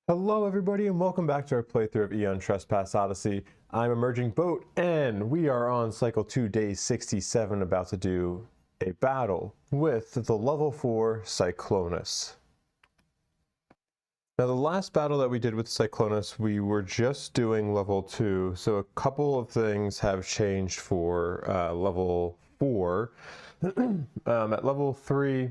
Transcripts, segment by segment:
Hello everybody and welcome back to our playthrough of Aeon Trespass Odyssey. I'm Emerging Boat and we are on cycle 2 day 67 about to do a battle with the level 4 Cyclonus. Now the last battle that we did with Cyclonus we were just doing level 2, so a couple of things have changed for level 4. At level 3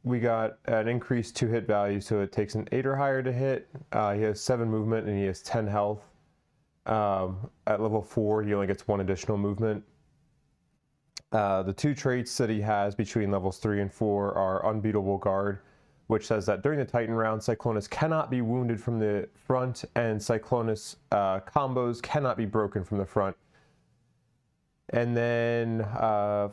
we got an increased 2 hit value, so it takes an 8 or higher to hit. He has 7 movement and he has 10 health. At level 4 he only gets 1 additional movement. The 2 traits that he has between levels 3 and 4 are Unbeatable Guard, which says that during the Titan round, Cyclonus cannot be wounded from the front, and Cyclonus combos cannot be broken from the front. And then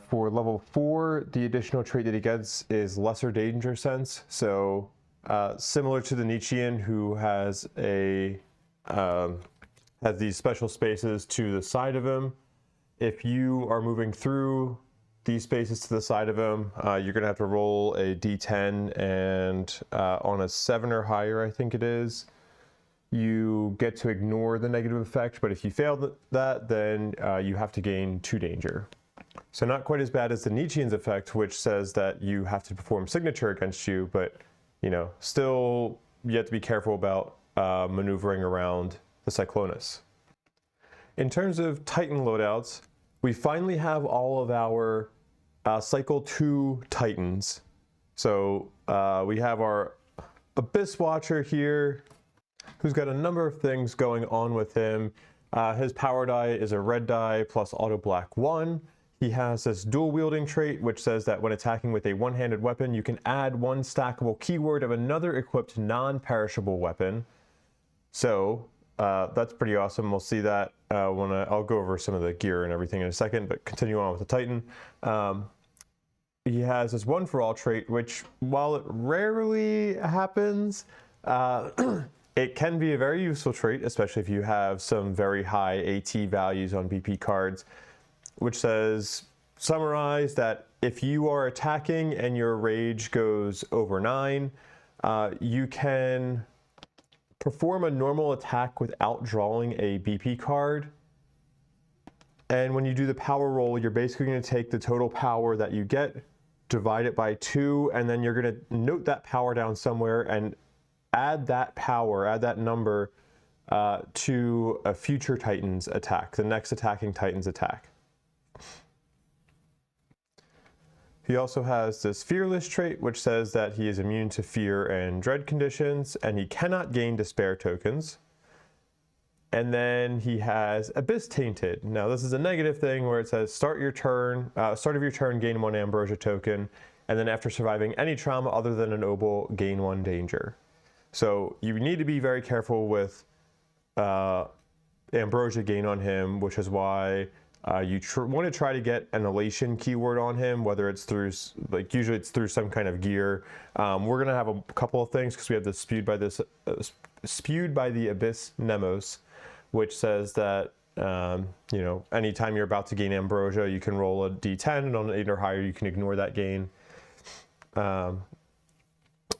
for level 4, the additional trait that he gets is Lesser Danger Sense. So similar to the Nietzschean, who has these special spaces to the side of him. If you are moving through these spaces to the side of him, you're going to have to roll a d10, and on a 7 or higher, I think it is, you get to ignore the negative effect, but if you fail that, then you have to gain 2 danger. So not quite as bad as the Nietzschean's effect, which says that you have to perform signature against you, but still you have to be careful about maneuvering around the Cyclonus. In terms of Titan loadouts, we finally have all of our cycle 2 Titans. So we have our Abyss Watcher here, who's got a number of things going on with him. His power die is a red die plus auto black 1. He has this dual wielding trait, which says that when attacking with a one-handed weapon, you can add 1 stackable keyword of another equipped non-perishable weapon. So that's pretty awesome. We'll see that when I'll go over some of the gear and everything in a second, but continue on with the Titan. He has this one for all trait, which while it rarely happens, it can be a very useful trait, especially if you have some very high AT values on BP cards, which says, summarize that if you are attacking and your rage goes over 9, you can perform a normal attack without drawing a BP card. And when you do the power roll, you're basically going to take the total power that you get, divide it by 2, and then you're going to note that power down somewhere and add that power, add that number to a future Titan's attack, the next attacking Titan's attack. He also has this Fearless trait, which says that he is immune to fear and dread conditions, and he cannot gain despair tokens. And then he has Abyss Tainted. Now this is a negative thing where it says start of your turn, gain 1 ambrosia token, and then after surviving any trauma other than an obol, gain 1 danger. So you need to be very careful with ambrosia gain on him, which is why you want to try to get an elation keyword on him, whether it's through, usually it's through some kind of gear. We're going to have a couple of things because we have this spewed by the Abyss Nemos, which says that anytime you're about to gain ambrosia, you can roll a d10, and on an 8 or higher, you can ignore that gain.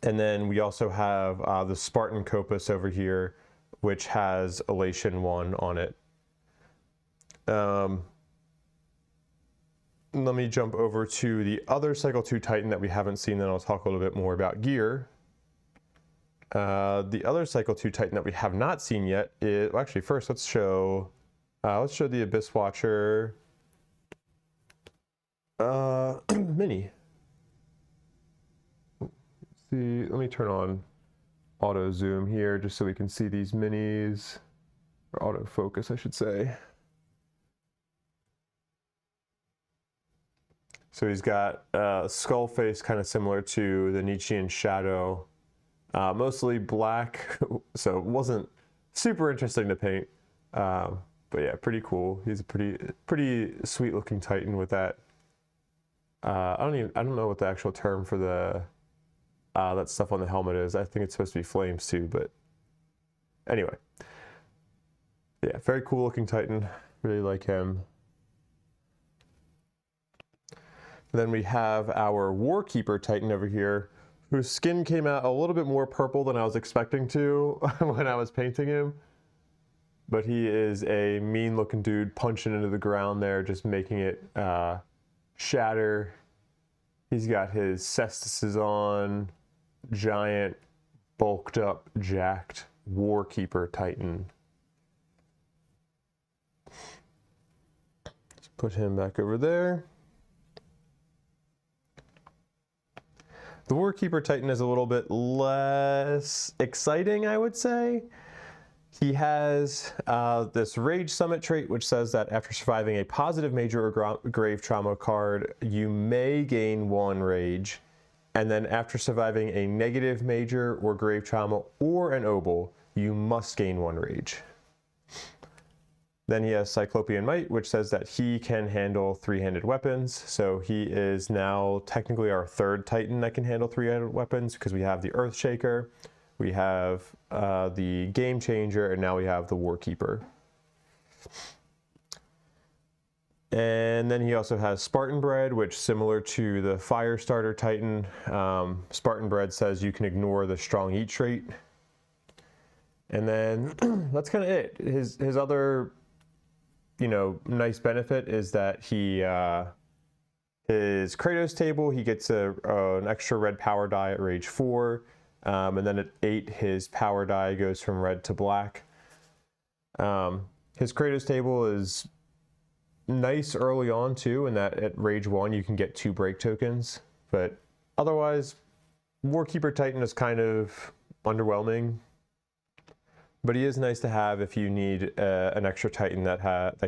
And then we also have the Spartan Copus over here, which has Elation 1 on it. Let me jump over to the other Cycle 2 Titan that we haven't seen, then I'll talk a little bit more about gear. The other Cycle 2 Titan that we have not seen yet is, well, actually first let's show the Abyss Watcher mini. Let me turn on auto zoom here just so we can see these minis, or auto focus I should say. So he's got a skull face kind of similar to the Nietzschean Shadow, mostly black, so it wasn't super interesting to paint, but yeah, pretty cool. He's a pretty sweet looking Titan with that. I don't know what the actual term for the that stuff on the helmet is. I think it's supposed to be flames too, but anyway. Yeah, very cool looking Titan. Really like him. Then we have our Warkeeper Titan over here, whose skin came out a little bit more purple than I was expecting to when I was painting him. But he is a mean looking dude punching into the ground there, just making it shatter. He's got his cestises on, giant, bulked up, jacked Warkeeper Titan. Let's put him back over there. The Warkeeper Titan is a little bit less exciting, I would say. He has this Rage Summit trait, which says that after surviving a positive major or grave trauma card, you may gain 1 rage. And then after surviving a negative major or grave trauma or an obol, you must gain 1 rage. Then he has Cyclopean Might, which says that he can handle 3-handed weapons. So he is now technically our 3rd Titan that can handle 3-handed weapons, because we have the Earthshaker, we have the Game Changer, and now we have the Warkeeper. And then he also has Spartan Bread, which, similar to the Firestarter Titan, Spartan Bread says you can ignore the Strong Eat trait. And then that's kind of it. His other, nice benefit is that he his Kratos table, he gets an extra red power die at rage 4, and then at 8 his power die goes from red to black. His Kratos table is nice early on too, in that at rage 1 you can get 2 break tokens, but otherwise Warkeeper Titan is kind of underwhelming. But he is nice to have if you need an extra Titan that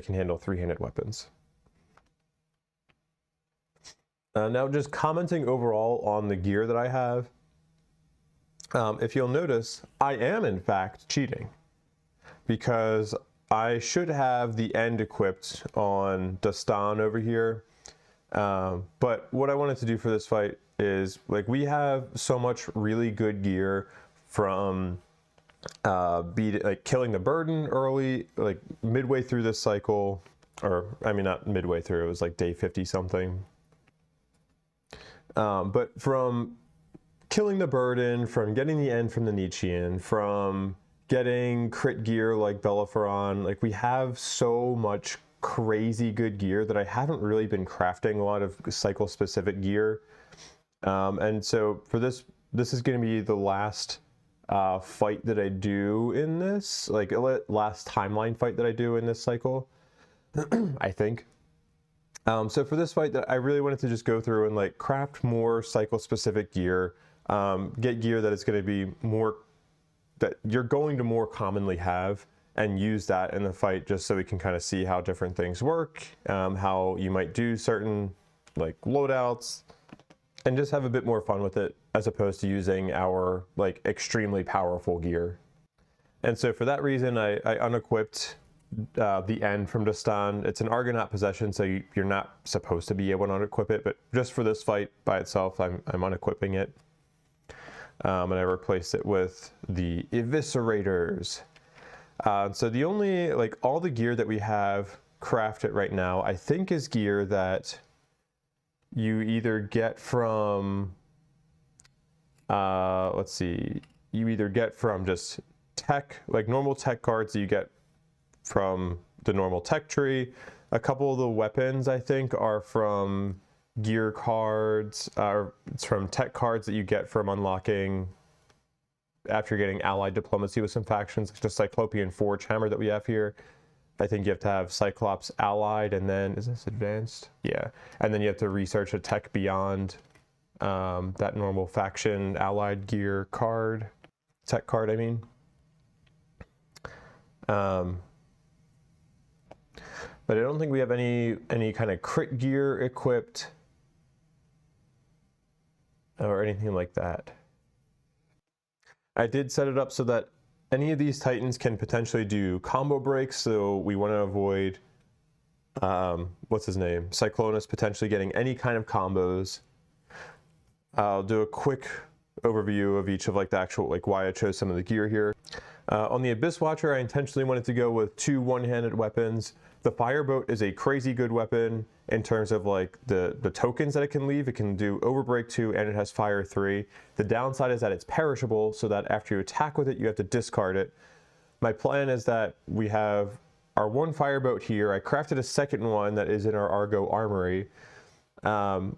can handle 3-handed weapons. Now, just commenting overall on the gear that I have, if you'll notice, I am in fact cheating, because I should have the end equipped on Dastan over here. But what I wanted to do for this fight is, we have so much really good gear from killing the burden early, midway through this cycle, or I mean not midway through, it was day 50 something. But from killing the burden, from getting the end from the Nietzschean, from getting crit gear like Bellerophon, we have so much crazy good gear that I haven't really been crafting a lot of cycle specific gear. And so for this is going to be the last fight that I do in this, last timeline fight that I do in this cycle, I think. So for this fight, that I really wanted to just go through and craft more cycle specific gear, get gear that is going to be more, that you're going to more commonly have, and use that in the fight, just so we can kind of see how different things work, how you might do certain loadouts, and just have a bit more fun with it, as opposed to using our extremely powerful gear. And so for that reason, I unequipped the end from Dastan. It's an Argonaut possession, so you're not supposed to be able to unequip it, but just for this fight by itself, I'm unequipping it. And I replaced it with the Eviscerators. So the only, all the gear that we have crafted right now, I think is gear that you either get from, let's see, you either get from just tech, normal tech cards that you get from the normal tech tree. A couple of the weapons, I think, are from gear cards, it's from tech cards that you get from unlocking after getting allied diplomacy with some factions, like the Cyclopean Forge Hammer that we have here. I think you have to have Cyclops allied, and then, is this advanced? Yeah. And then you have to research a tech beyond that normal faction allied gear card, tech card, I mean. But I don't think we have any kind of crit gear equipped or anything like that. I did set it up so that any of these Titans can potentially do combo breaks, so we want to avoid, what's his name? Cyclonus potentially getting any kind of combos. I'll do a quick overview of each of the actual, why I chose some of the gear here. On the Abyss Watcher, I intentionally wanted to go with 2 one-handed weapons. The Fireboat is a crazy good weapon in terms of like the tokens that it can leave. It can do Overbreak 2 and it has Fire 3. The downside is that it's perishable, so that after you attack with it, you have to discard it. My plan is that we have our 1 Fireboat here. I crafted a second one that is in our Argo Armory. And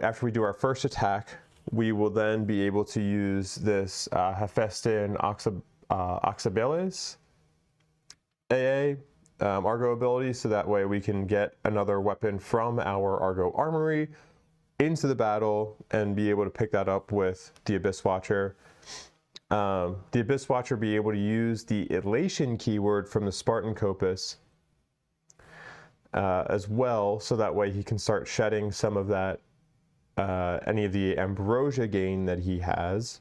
after we do our first attack, we will then be able to use this Hephaestion Oxybalis AA Argo ability, so that way we can get another weapon from our Argo Armory into the battle and be able to pick that up with the Abyss Watcher. The Abyss Watcher be able to use the Elation keyword from the Spartan Copus as well, so that way he can start shedding some of that, any of the ambrosia gain that he has.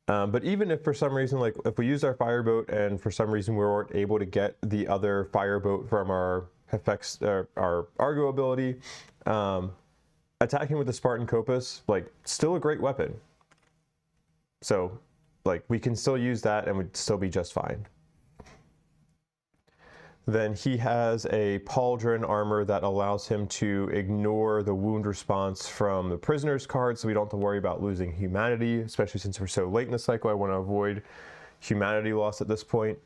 But even if for some reason, like if we use our Fireboat and for some reason we weren't able to get the other Fireboat from our Argo ability, attacking with the Spartan Copus, like, still a great weapon. So, like, we can still use that and we'd still be just fine. Then he has a Pauldron armor that allows him to ignore the wound response from the prisoner's card, so we don't have to worry about losing humanity, especially since we're so late in the cycle. I want to avoid humanity loss at this point.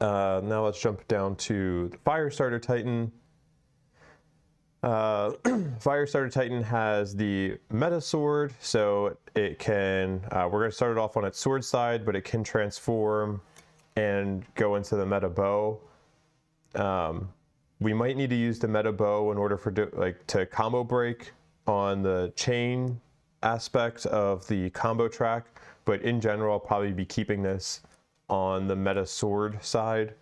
Now let's jump down to the Firestarter Titan. Firestarter Titan has the Meta Sword, so it can, we're going to start it off on its sword side, but it can transform and go into the Meta Bow. We might need to use the Meta Bow in order for to combo break on the chain aspect of the combo track, but in general I'll probably be keeping this on the Meta Sword side,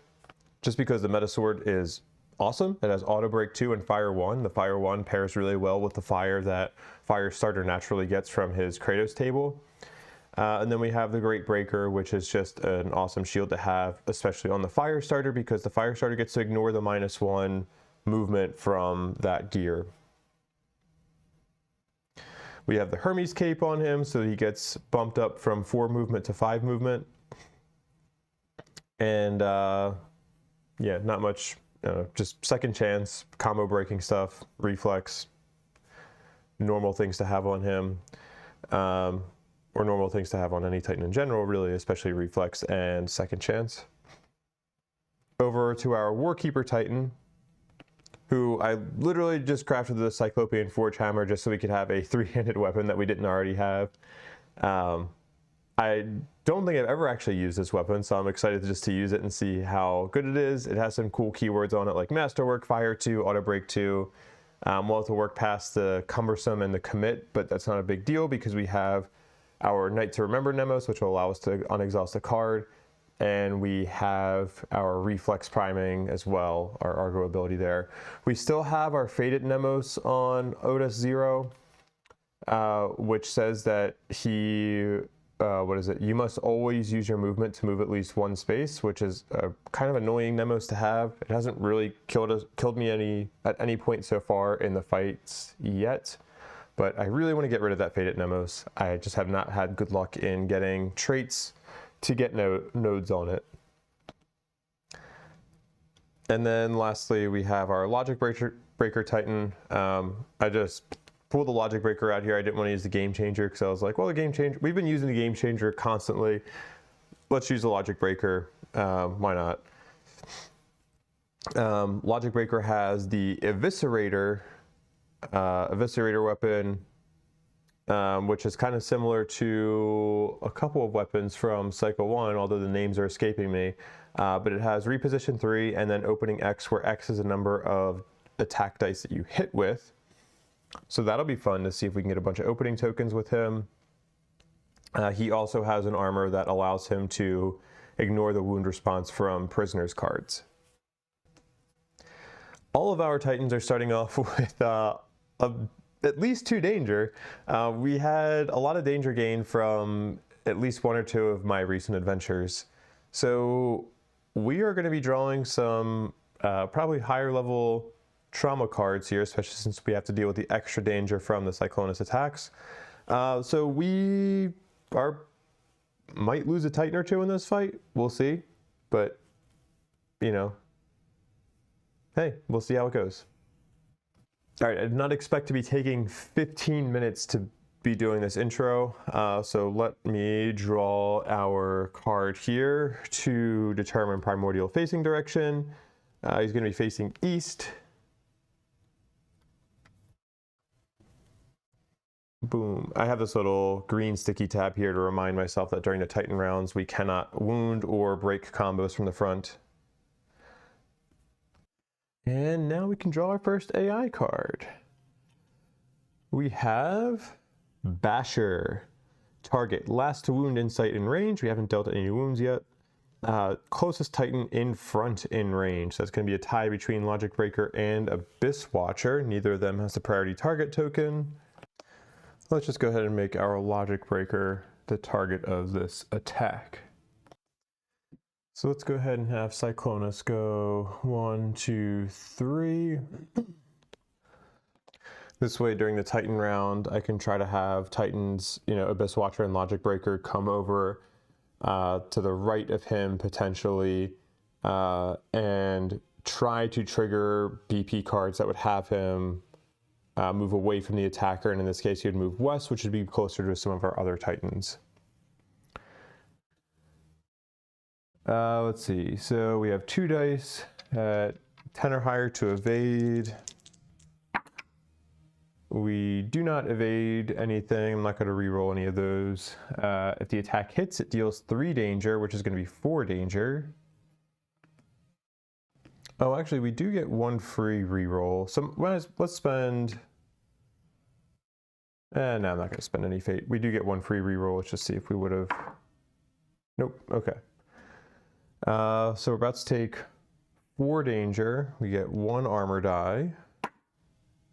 just because the Meta Sword is awesome. It has Auto Break 2 and Fire 1. The Fire 1 pairs really well with the fire that Firestarter naturally gets from his Kratos table. And then we have the Great Breaker, which is just an awesome shield to have, especially on the Firestarter, because the Firestarter gets to ignore the -1 movement from that gear. We have the Hermes Cape on him, so he gets bumped up from 4 movement to 5 movement. And yeah, not much, just second chance, combo breaking stuff, reflex, normal things to have on him. Or normal things to have on any Titan in general, really, especially reflex and second chance. Over to our Warkeeper Titan, who I literally just crafted the Cyclopean Forge Hammer just so we could have a 3-handed weapon that we didn't already have. I don't think I've ever actually used this weapon, so I'm excited just to use it and see how good it is. It has some cool keywords on it, like Masterwork, Fire 2, Auto Break 2. We'll have to work past the Cumbersome and the Commit, but that's not a big deal because we have our Night to Remember Nemos, which will allow us to unexhaust a card, and we have our Reflex Priming as well, our Argo ability there. We still have our Fated Nemos on Otis 0, which says that he, you must always use your movement to move at least 1 space, which is a kind of annoying Nemos to have. It hasn't really killed me at any point so far in the fights yet. But I really want to get rid of that Fated Nemos. I just have not had good luck in getting traits to get nodes on it. And then lastly, we have our Logic Breaker Titan. I just pulled the Logic Breaker out here. I didn't want to use the Game Changer because I was like, well, the Game Changer, we've been using the Game Changer constantly. Let's use the Logic Breaker. Why not? Logic Breaker has the Eviscerator weapon, which is kind of similar to a couple of weapons from Cycle 1, although the names are escaping me. But it has Reposition 3 and then Opening X, where X is a number of attack dice that you hit with. So that'll be fun to see if we can get a bunch of opening tokens with him. He also has an armor that allows him to ignore the wound response from prisoners' cards. All of our Titans are starting off with at least 2 danger. We had a lot of danger gain from at least 1 or 2 of my recent adventures. So we are going to be drawing some probably higher level trauma cards here, especially since we have to deal with the extra danger from the Cyclonus attacks. So we might lose a Titan or two in this fight. We'll see. But, you know, hey, we'll see how it goes. All right, I did not expect to be taking 15 minutes to be doing this intro. So let me draw our card here to determine Primordial facing direction. He's going to be facing east. Boom. I have this little green sticky tab here to remind myself that during the Titan rounds, we cannot wound or break combos from the front. And now we can draw our first AI card. We have Basher. Target, last to wound, insight, in range. We haven't dealt any wounds yet. Closest Titan in front in range. So that's going to be a tie between Logic Breaker and Abyss Watcher. Neither of them has the priority target token. Let's just go ahead and make our Logic Breaker the target of this attack. So let's go ahead and have Cyclonus go 1, 2, 3. This way, during the Titan round, I can try to have Titans, you know, Abyss Watcher and Logic Breaker come over to the right of him potentially, and try to trigger BP cards that would have him move away from the attacker, and in this case, he would move west, which would be closer to some of our other Titans. Let's see, so we have 2 dice at 10 or higher to evade. We do not evade anything. I'm not going to reroll any of those. If the attack hits, it deals 3 danger, which is going to be 4 danger. Oh, actually, we do get 1 free reroll. So let's spend... no, I'm not going to spend any fate. We do get 1 free reroll. Let's just see if we would have... Nope, okay. So we're about to take 4 danger. We get 1 armor die.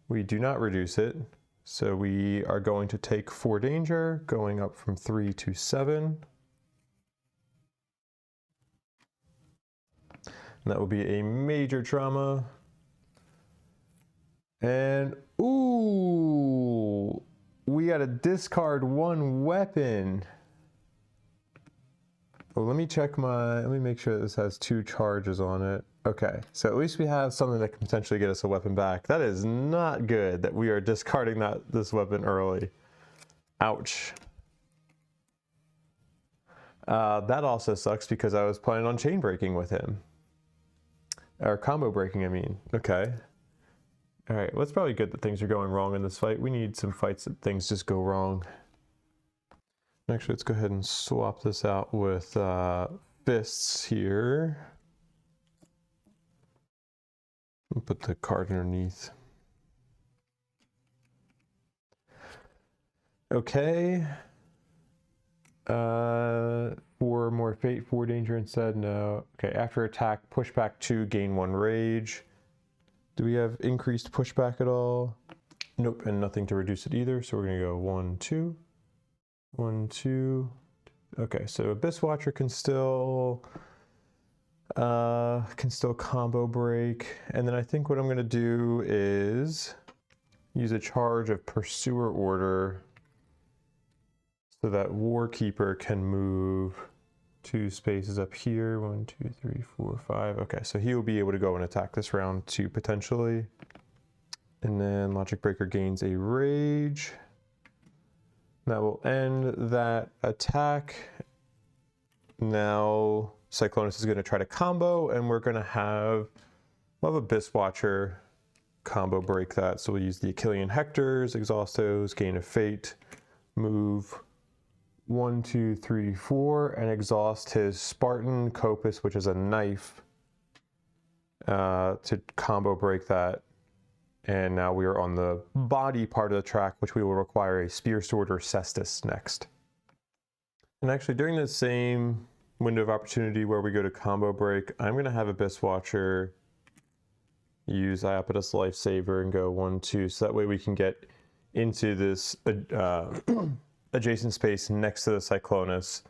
We do not reduce it. So we are going to take 4 danger, going up from 3 to 7. And that will be a major trauma. And, ooh, we got to discard 1 weapon. Well, let me make sure this has 2 charges on it. Okay, so at least we have something that can potentially get us a weapon back. That is not good that we are discarding this weapon early. Ouch. That also sucks because I was planning on chain breaking with him. Or combo breaking, I mean. Okay. All right, well, it's probably good that things are going wrong in this fight. We need some fights that things just go wrong. Actually, let's go ahead and swap this out with fists here. I'll put the card underneath. Okay. 4 more fate, 4 danger instead. No. Okay, after attack, pushback 2, gain 1 rage. Do we have increased pushback at all? Nope, and nothing to reduce it either. So we're gonna go 1, 2. 1, 2. Okay, so Abyss Watcher can still combo break, and then I think what I'm going to do is use a charge of Pursuer Order so that Warkeeper can move 2 spaces up here. 1, 2, 3, 4, 5. Okay, so he will be able to go and attack this round too potentially, and then Logic Breaker gains a rage. That will end that attack. Now Cyclonus is going to try to combo, and we're going to have Abyss Watcher combo break that. So we'll use the Achillean Hectors, exhaust those, gain a fate, move 1, 2, 3, 4, and exhaust his Spartan Copus, which is a knife, to combo break that. And now we are on the body part of the track, which we will require a Spear Sword or Cestus next. And actually, during the same window of opportunity where we go to combo break, I'm going to have Abyss Watcher use Iapetus Lifesaver and go 1, 2, so that way we can get into this adjacent space next to the Cyclonus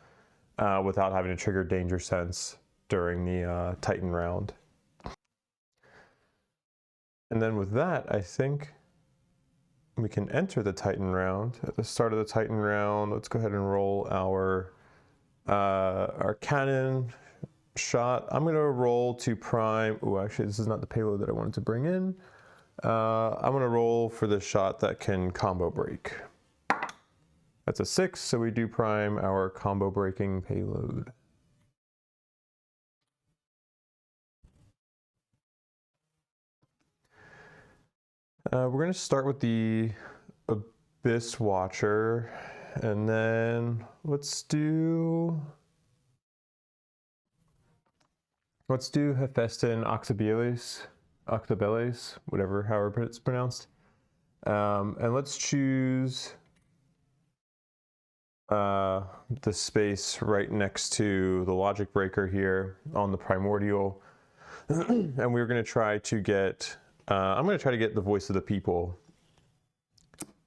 without having to trigger Danger Sense during the Titan round. And then with that, I think we can enter the Titan round. At the start of the Titan round, let's go ahead and roll our cannon shot. I'm going to roll to prime. Oh, actually, this is not the payload that I wanted to bring in. I'm going to roll for the shot that can combo break. That's a 6, so we do prime our combo breaking payload. We're going to start with the Abyss Watcher, and then let's do Hephaestus Octobelles, whatever, however it's pronounced. And let's choose the space right next to the logic breaker here on the Primordial. And we're going to try to get, I'm going to try to get the voice of the people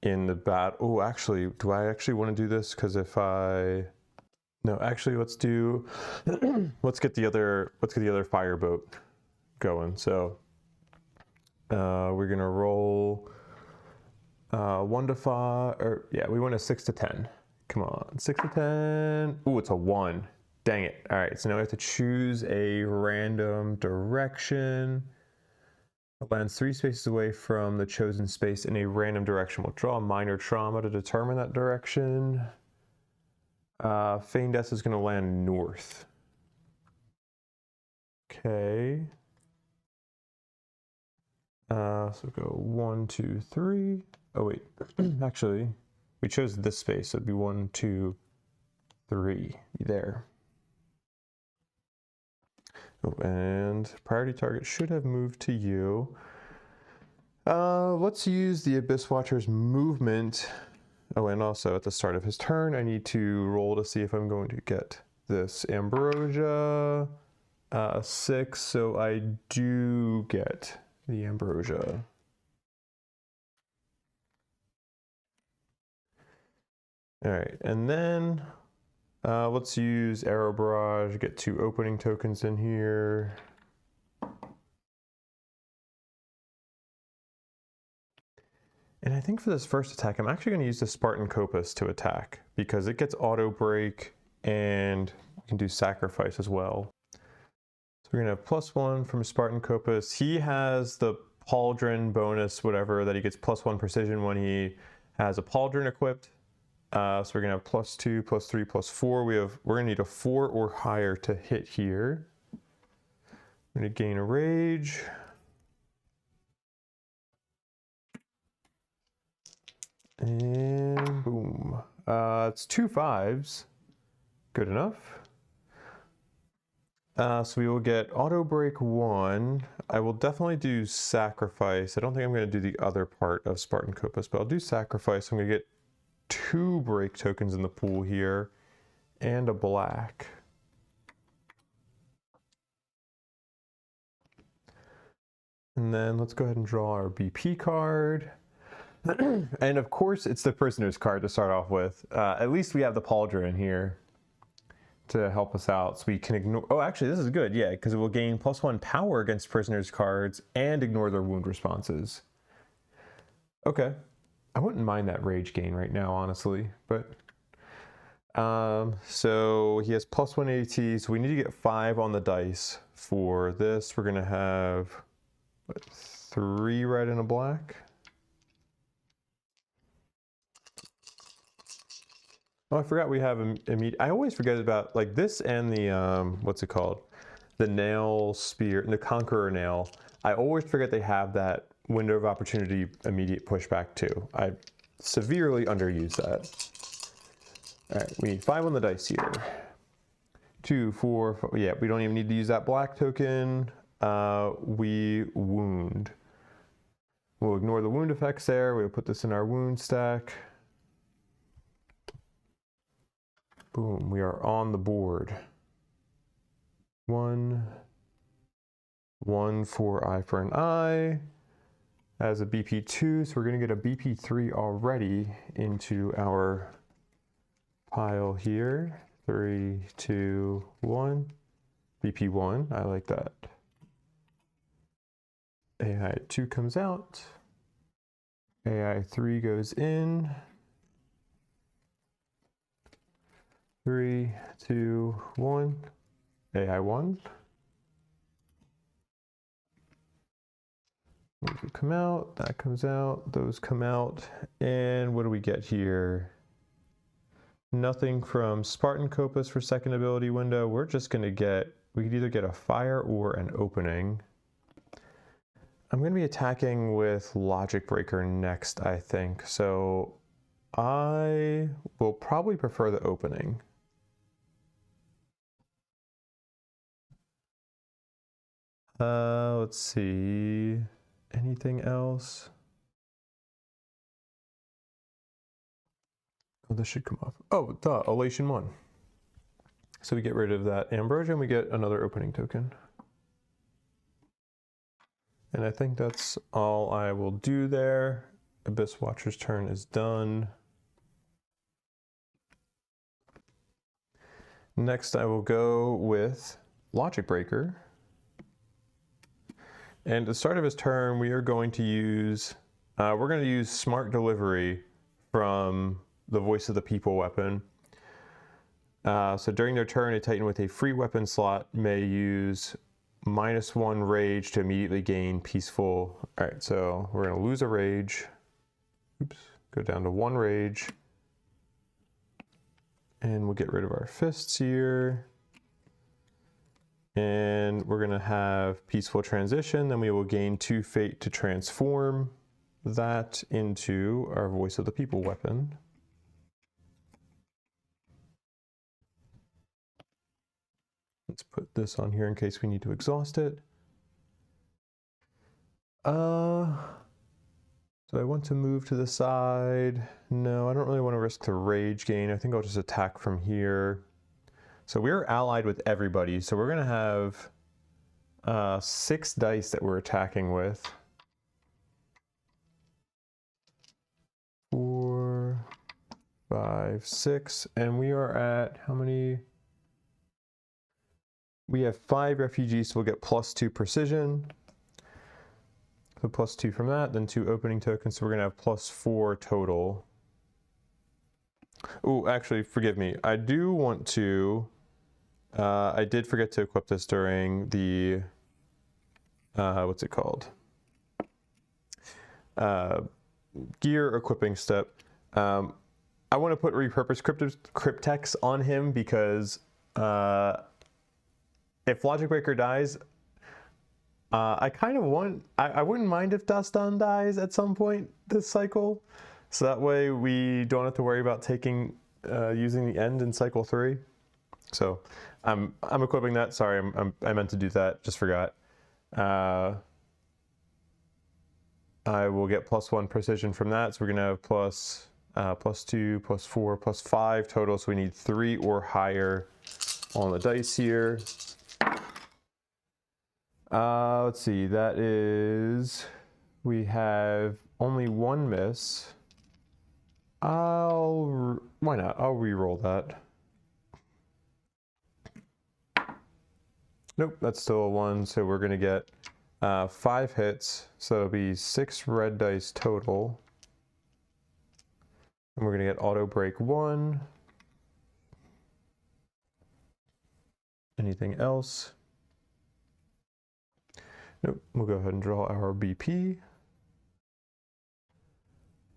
in the bat. Oh, actually, do I actually want to do this? Because if I, no, actually, let's do, let's get the other fireboat going. So we're going to roll 1 to 5, or yeah, we want a 6 to 10. Come on, 6 to 10. Ooh, it's a 1. Dang it. All right, so now we have to choose a random direction. It lands 3 spaces away from the chosen space in a random direction. We'll draw a minor trauma to determine that direction. Feigned Death is going to land north. Okay. So go 1, 2, 3. Oh wait, actually, we chose this space, so it'd be 1, 2, 3. Be there. Oh, and priority target should have moved to you. Let's use the Abyss Watcher's movement. Oh, and also at the start of his turn, I need to roll to see if I'm going to get this Ambrosia. 6, so I do get the Ambrosia. All right, and then let's use Arrow Barrage, get 2 opening tokens in here. And I think for this first attack, I'm actually going to use the Spartan Copus to attack because it gets auto break and we can do sacrifice as well. So we're going to have +1 from Spartan Copus. He has the Pauldron bonus, whatever, that he gets +1 precision when he has a Pauldron equipped. So we're gonna have +2, +3, +4. We're gonna need a 4 or higher to hit here. I'm gonna gain a rage. And boom. It's 2 5s. Good enough. So we will get auto break 1. I will definitely do sacrifice. I don't think I'm gonna do the other part of Spartan Copus, but I'll do sacrifice. I'm gonna get 2 break tokens in the pool here and a black. And then let's go ahead and draw our BP card. And of course it's the prisoner's card to start off with. At least we have the Pauldron in here to help us out, so we can ignore, oh actually this is good, yeah, because it will gain +1 power against prisoners cards and ignore their wound responses. Okay. I wouldn't mind that rage gain right now, honestly, but so he has +1 AT, so we need to get 5 on the dice for this. We're gonna have what, 3 red and a black. Oh, I forgot we have immediate. I always forget about like this and the what's it called, the nail spear, the Conqueror nail. I always forget they have that window of opportunity immediate pushback too. I severely underuse that. All right, we need 5 on the dice here. 2, 4, 5, yeah, we don't even need to use that black token. We wound. We'll ignore the wound effects there. We'll put this in our wound stack. Boom, we are on the board. 1 for eye for an eye. As a BP2, so we're going to get a BP3 already into our pile here. 3, 2, 1. BP1, I like that. AI2 comes out. AI 3 goes in. 3, 2, 1. AI 1. Those will come out, that comes out, those come out, and what do we get here? Nothing from Spartan Copus for second ability window. We're just gonna get, we could either get a fire or an opening. I'm gonna be attacking with Logic Breaker next, I think. So I will probably prefer the opening. Let's see. Anything else? Oh, this should come off. Oh, duh, Elation 1. So we get rid of that Ambrosia and we get another opening token. And I think that's all I will do there. Abyss Watcher's turn is done. Next I will go with Logic Breaker. And at the start of his turn, we are going to use, we're going to use Smart Delivery from the Voice of the People weapon. So during their turn, a Titan with a free weapon slot may use -1 rage to immediately gain peaceful. All right, so we're going to lose a rage. Oops, go down to 1 rage. And we'll get rid of our fists here. And we're gonna have Peaceful Transition, then we will gain 2 fate to transform that into our Voice of the People weapon. Let's put this on here in case we need to exhaust it. So I want to move to the side. No, I don't really want to risk the rage gain. I think I'll just attack from here. So we're allied with everybody. So we're going to have 6 dice that we're attacking with. 4, 5, 6. And we are at how many? We have 5 refugees, so we'll get +2 precision. So +2 from that, then 2 opening tokens. So we're going to have +4 total. Oh, actually, forgive me. I do want to... I did forget to equip this during the, what's it called? Gear equipping step. I want to put repurpose Cryptex on him because if Logic Breaker dies, I kind of want, I wouldn't mind if Duston dies at some point this cycle. So that way we don't have to worry about taking, using the end in cycle 3. So I'm equipping that. Sorry, I meant to do that. Just forgot. I will get +1 precision from that. So we're gonna have +2, +4, +5 total. So we need 3 or higher on the dice here. Let's see. That is, we have only 1 miss. Why not? I'll re-roll that. Nope, that's still a 1, so we're gonna get 5 hits, so it'll be 6 red dice total. And we're gonna get auto break 1. Anything else? Nope, we'll go ahead and draw our BP.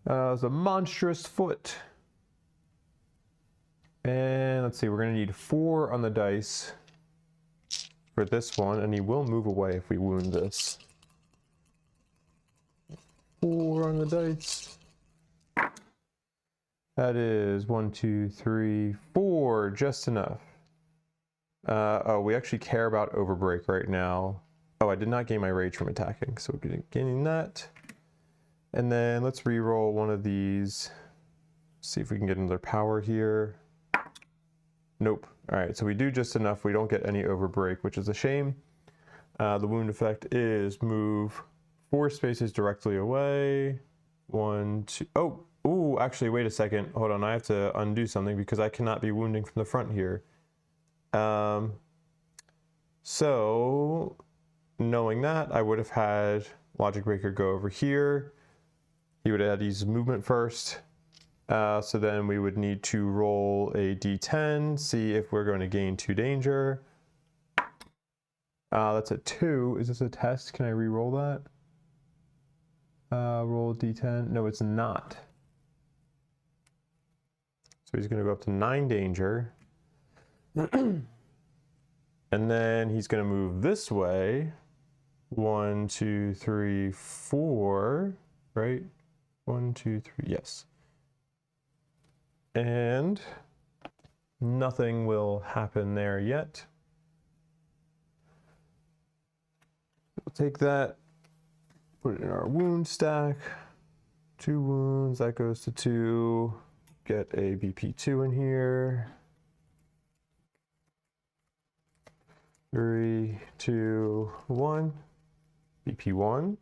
It's a monstrous foot. And let's see, we're gonna need 4 on the dice for this one, and he will move away if we wound this. 4 on the dice. That is 1, 2, 3, 4, just enough. Oh, we actually care about overbreak right now. Oh, I did not gain my rage from attacking, so we're gaining that. And then let's re-roll one of these. See if we can get another power here. Nope. All right, so we do just enough. We don't get any overbreak, which is a shame. The wound effect is move 4 spaces directly away. 1, 2. Oh, ooh, actually, wait a second. Hold on, I have to undo something because I cannot be wounding from the front here. So, knowing that, I would have had Logic Breaker go over here. he would have had to use movement first. So then we would need to roll a d10, see if we're going to gain 2 danger. That's a 2. Is this a test? Can I re-roll that? Roll d10. No, it's not. So he's going to go up to 9 danger. And then he's going to move this way. 1, 2, 3, 4. Right? 1, 2, 3. Yes. And nothing will happen there yet. We'll take that, put it in our wound stack. 2 wounds, that goes to 2. Get a BP2 in here. 3, 2, 1. BP1.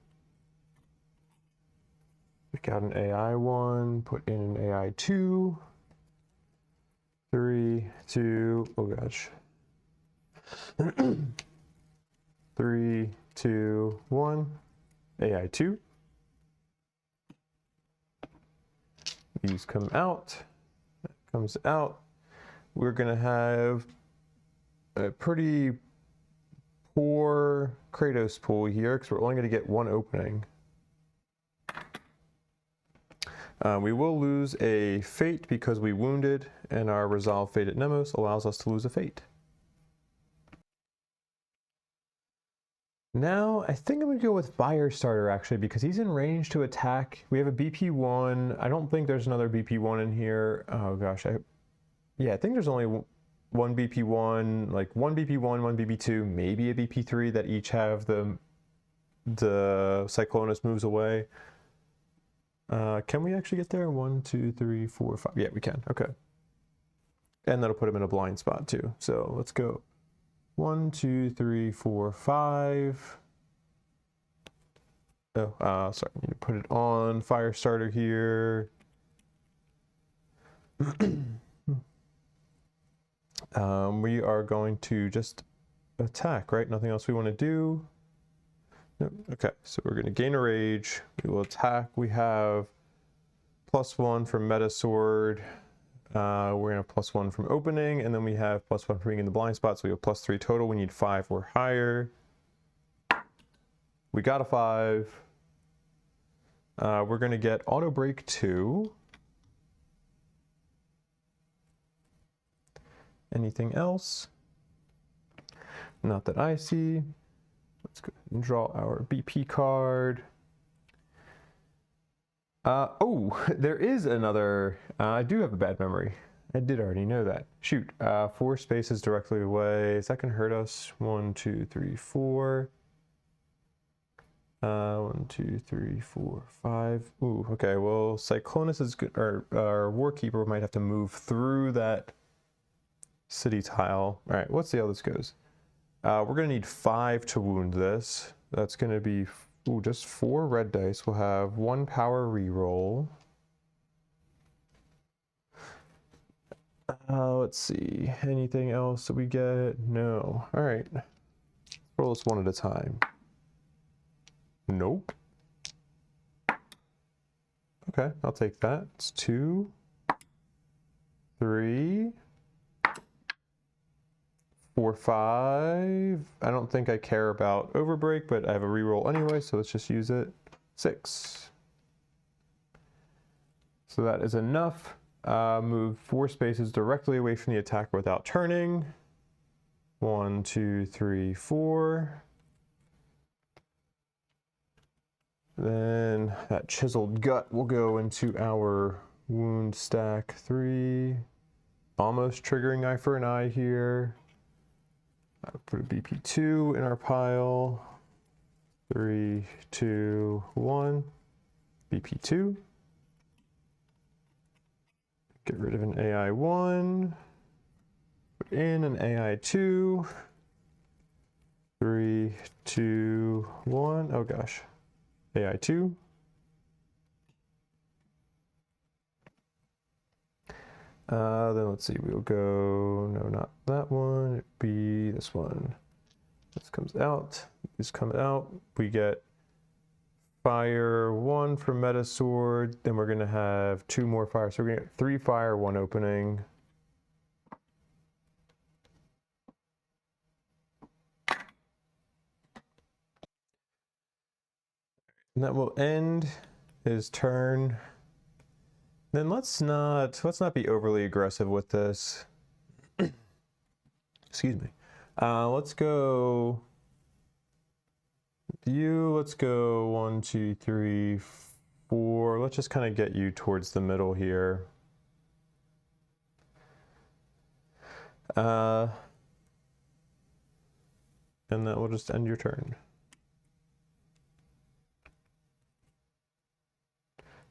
Pick out an AI1, put in an AI2. 3, 2, oh gosh. 3, 2, 1, AI2. These come out. That comes out. We're gonna have a pretty poor Kratos pool here because we're only gonna get 1 opening. We will lose a fate because we wounded, and our Resolve Fate at Nemos allows us to lose a fate. Now, I think I'm going to go with Firestarter, actually, because he's in range to attack. We have a BP1. I don't think there's another BP1 in here. Oh, gosh. I think there's only 1 BP1, like 1 BP1, 1 BP2, maybe a BP3 that each have the Cyclonus moves away. Can we actually get there? 1, 2, 3, 4, 5. Yeah, we can. Okay. And that'll put him in a blind spot, too. So let's go. 1, 2, 3, 4, 5. Oh, sorry. I need to put it on Firestarter here. We are going to just attack, right? Nothing else we want to do. Nope. Okay, so we're going to gain a rage. We will attack. We have +1 from Meta Sword. We're going to have +1 from opening, and then we have +1 from being in the blind spot, so we have +3 total. We need 5 or higher. We got a 5. We're going to get Auto Break 2. Anything else? Not that I see. Let's go ahead and draw our BP card. Oh, there is another. I do have a bad memory. I did already know that. Shoot. 4 spaces directly away. Is that going to hurt us? 1, 2, 3, 4. 1, 2, 3, 4, 5. Ooh, okay. Well, Cyclonus is good. Or our Warkeeper might have to move through that city tile. All right, let's see how this goes. We're going to need 5 to wound this. That's going to be just 4 red dice. We'll have 1 power reroll. Let's see. Anything else that we get? No. All right. Let's roll this one at a time. Nope. Okay, I'll take that. It's 2, 3, 4, 5. I don't think I care about Overbreak, but I have a reroll anyway, so let's just use it. 6. So that is enough. Move 4 spaces directly away from the attacker without turning. 1, 2, 3, 4. Then that chiseled gut will go into our wound stack 3. Almost triggering eye for an eye here. I'll put a BP2 in our pile. 3, 2, 1. BP2. Get rid of an AI1. Put in an AI2. 3, 2, 1. Oh gosh. AI2. Then let's see, we'll go, no, not that one, it'd be this one. This comes out, this comes out. We get fire 1 for meta sword, then we're gonna have 2 more fire, so we're gonna get 3 fire, 1 opening. And that will end his turn. Then let's not be overly aggressive with this. Excuse me. Let's go. Let's go 1, 2, 3, 4. Let's just kind of get you towards the middle here. And that will just end your turn.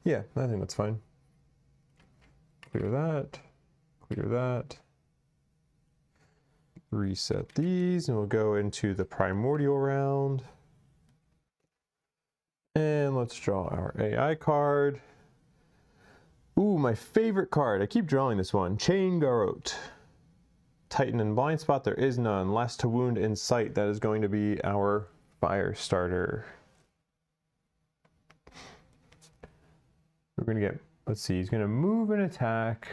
Yeah, I think that's fine. Clear that. Clear that. Reset these, and we'll go into the Primordial round. And let's draw our AI card. Ooh, my favorite card. I keep drawing this one. Chain Garrote. Titan and Blind Spot, there is none. Last to Wound in Sight, that is going to be our fire starter. We're going to get, let's see, he's going to move and attack.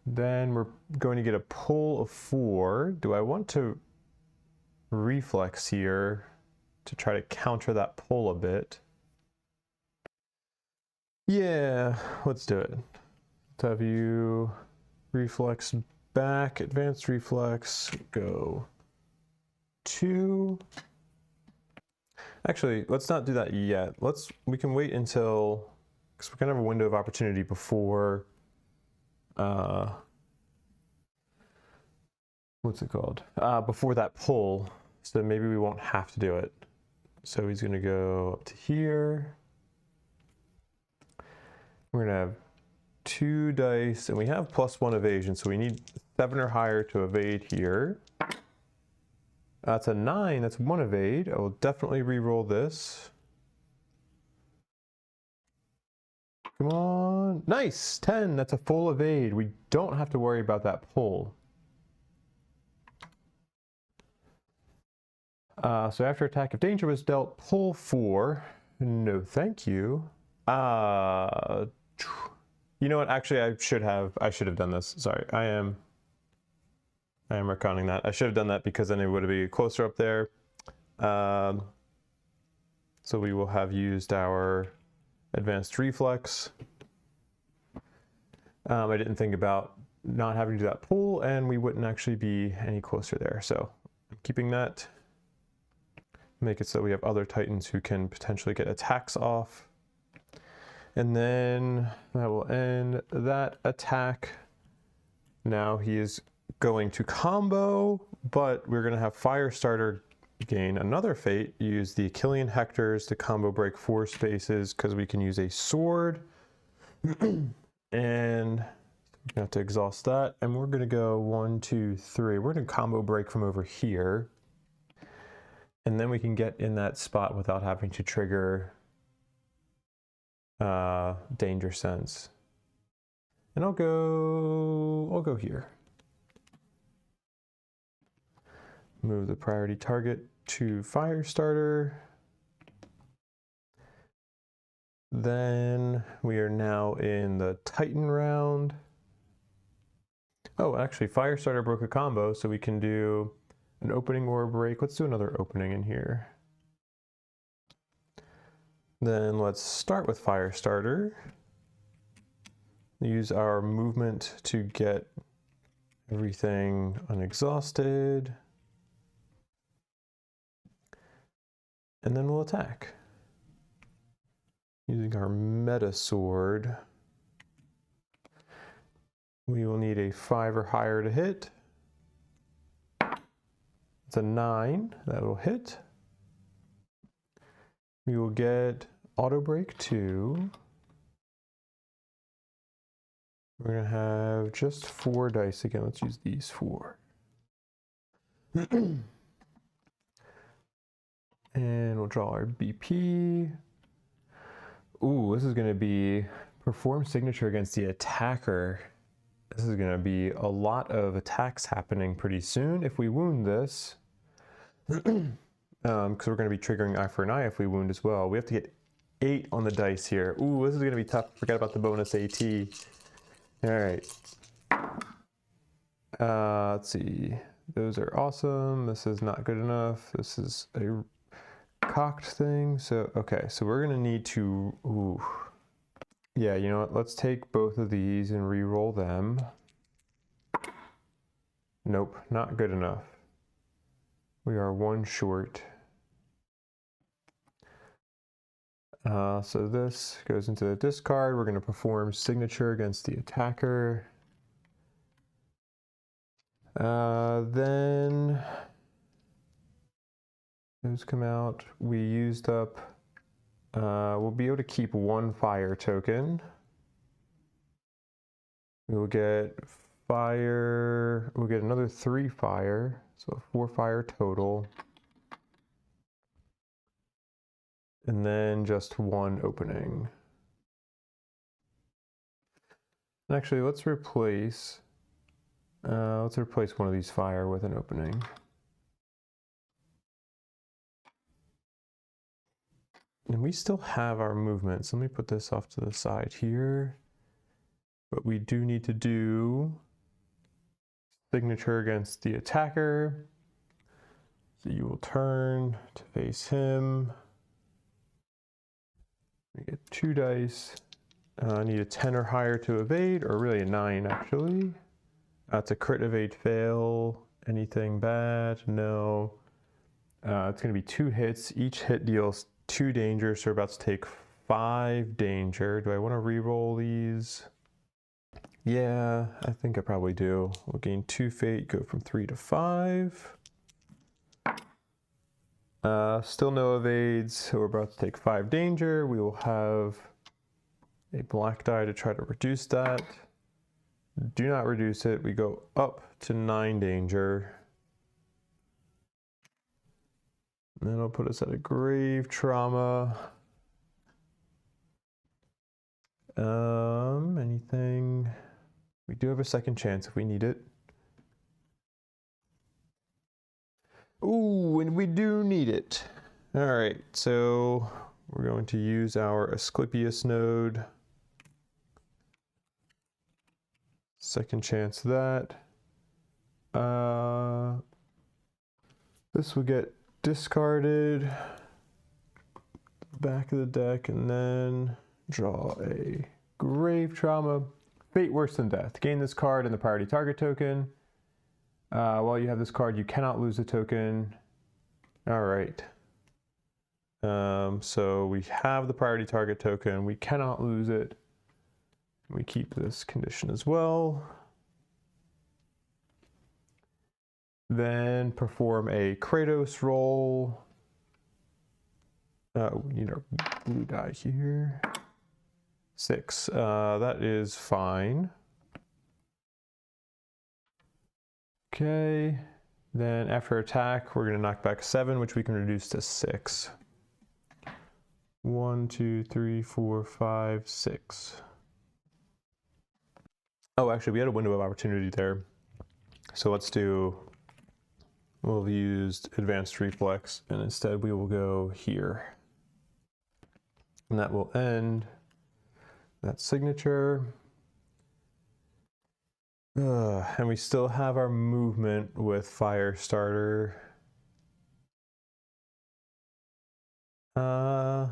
Then we're going to get a pull of 4. Do I want to reflex here to try to counter that pull a bit? Yeah, let's do it. Let's have you reflex back, advanced reflex, go 2. Actually, let's not do that yet. We can wait until, because we're gonna have a window of opportunity before, what's it called? Before that pull, so maybe we won't have to do it. So he's gonna go up to here. We're gonna have 2 dice, and we have +1 evasion, so we need 7 or higher to evade here. That's a 9, that's 1 evade. I will definitely re-roll this. Come on, nice, 10, that's a full evade. We don't have to worry about that pull. So after attack, if danger was dealt, pull 4. No, thank you. You know what? Actually, I should have done this. Sorry, I am retconning that. I should have done that because then it would be closer up there. So we will have used our advanced reflex. I didn't think about not having to do that pull, and we wouldn't actually be any closer there. So I'm keeping that. Make it so we have other Titans who can potentially get attacks off. And then that will end that attack. Now he is going to combo, but we're going to have Firestarter gain another fate. Use the Achillean Hectors to combo break 4 spaces because we can use a sword. And we have to exhaust that. And we're going to go 1, 2, 3. We're going to combo break from over here. And then we can get in that spot without having to trigger danger sense. And I'll go here. Move the priority target to Firestarter. Then we are now in the Titan round. Oh, actually Firestarter broke a combo, so we can do an opening or a break. Let's do another opening in here. Then let's start with Firestarter. Use our movement to get everything unexhausted. And then we'll attack. Using our meta sword. We will need a 5 or higher to hit. It's a 9, that will hit. We will get auto break 2. We're gonna have just 4 dice again. Let's use these 4. And we'll draw our BP. Ooh, this is gonna be perform signature against the attacker. This is gonna be a lot of attacks happening pretty soon. If we wound this, because we're going to be triggering eye for an eye if we wound as well. We have to get 8 on the dice here. Ooh, this is going to be tough. Forgot about the bonus AT. All right. Let's see. Those are awesome. This is not good enough. This is a cocked thing. So, okay. So we're going to need to... Ooh. Yeah, you know what? Let's take both of these and re-roll them. Nope, not good enough. We are 1 short. So this goes into the discard. We're going to perform signature against the attacker. Then those come out. We used up, we'll be able to keep 1 fire token. We'll get fire, we'll get another 3 fire, so 4 fire total. And then just 1 opening. Actually, let's replace one of these fire with an opening. And we still have our movements. Let me put this off to the side here. But we do need to do signature against the attacker. So you will turn to face him. We get 2 dice. I need a 10 or higher to evade, or really a 9 actually. It's a crit evade fail. Anything bad? No. It's going to be 2 hits. Each hit deals 2 danger, so we're about to take 5 danger. Do I want to re-roll these? Yeah, I think I probably do. We'll gain 2 fate, go from 3 to 5. Still no evades, so we're about to take 5 danger. We will have a black die to try to reduce that. Do not reduce it. We go up to 9 danger. And then it'll put us at a grave trauma. Anything? We do have a second chance if we need it. Ooh, and we do need it. All right, so we're going to use our Asclepius node. Second chance of that. This will get discarded. Back of the deck, and then draw a grave trauma. Fate worse than death. Gain this card and the priority target token. While you have this card, you cannot lose a token. All right. So we have the priority target token. We cannot lose it. We keep this condition as well. Then perform a Kratos roll. We need our blue die here. 6. That is fine. Okay. Then after attack, we're going to knock back 7, which we can reduce to 6. 1, 2, 3, 4, 5, 6. Oh, actually, we had a window of opportunity there. So let's do, we'll have used advanced reflex, and instead we will go here. And that will end that signature. And we still have our movement with Firestarter. I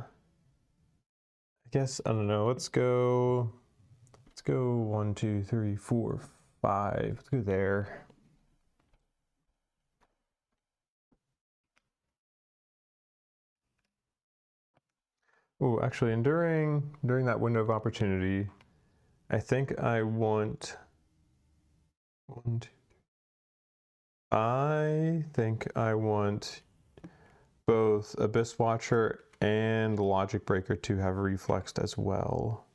guess, I don't know, let's go 1, 2, 3, 4, 5. Let's go there. Oh, actually, and during that window of opportunity, I think I want 1, 2, 3. I think I want both Abyss Watcher and Logic Breaker to have reflexed as well.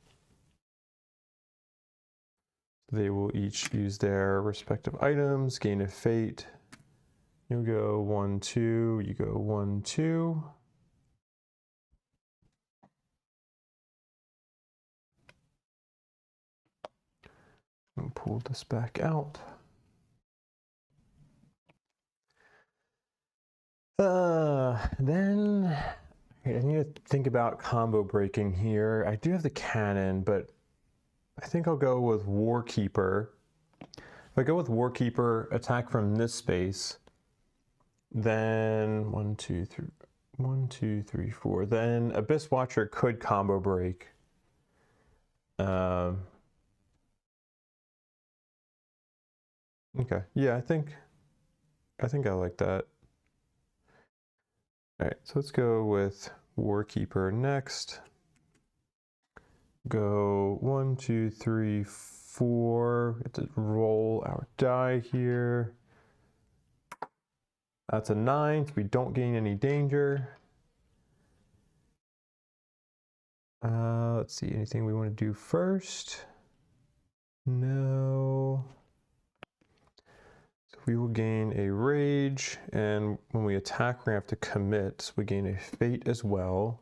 They will each use their respective items, gain a fate. You go 1, 2, you go 1, 2. And pull this back out. Then I need to think about combo breaking here. I do have the cannon, but I think I'll go with Warkeeper. If I go with Warkeeper, attack from this space, then 1, 2, 3, 4. Then Abyss Watcher could combo break. Okay, yeah, I think I like that. All right, so let's go with Warkeeper next. Go 1, 2, 3, 4. We have to roll our die here. That's a 9, so we don't gain any danger. Let's see, anything we want to do first? No. So we will gain a rage, and when we attack, we're gonna have to commit. So we gain a fate as well.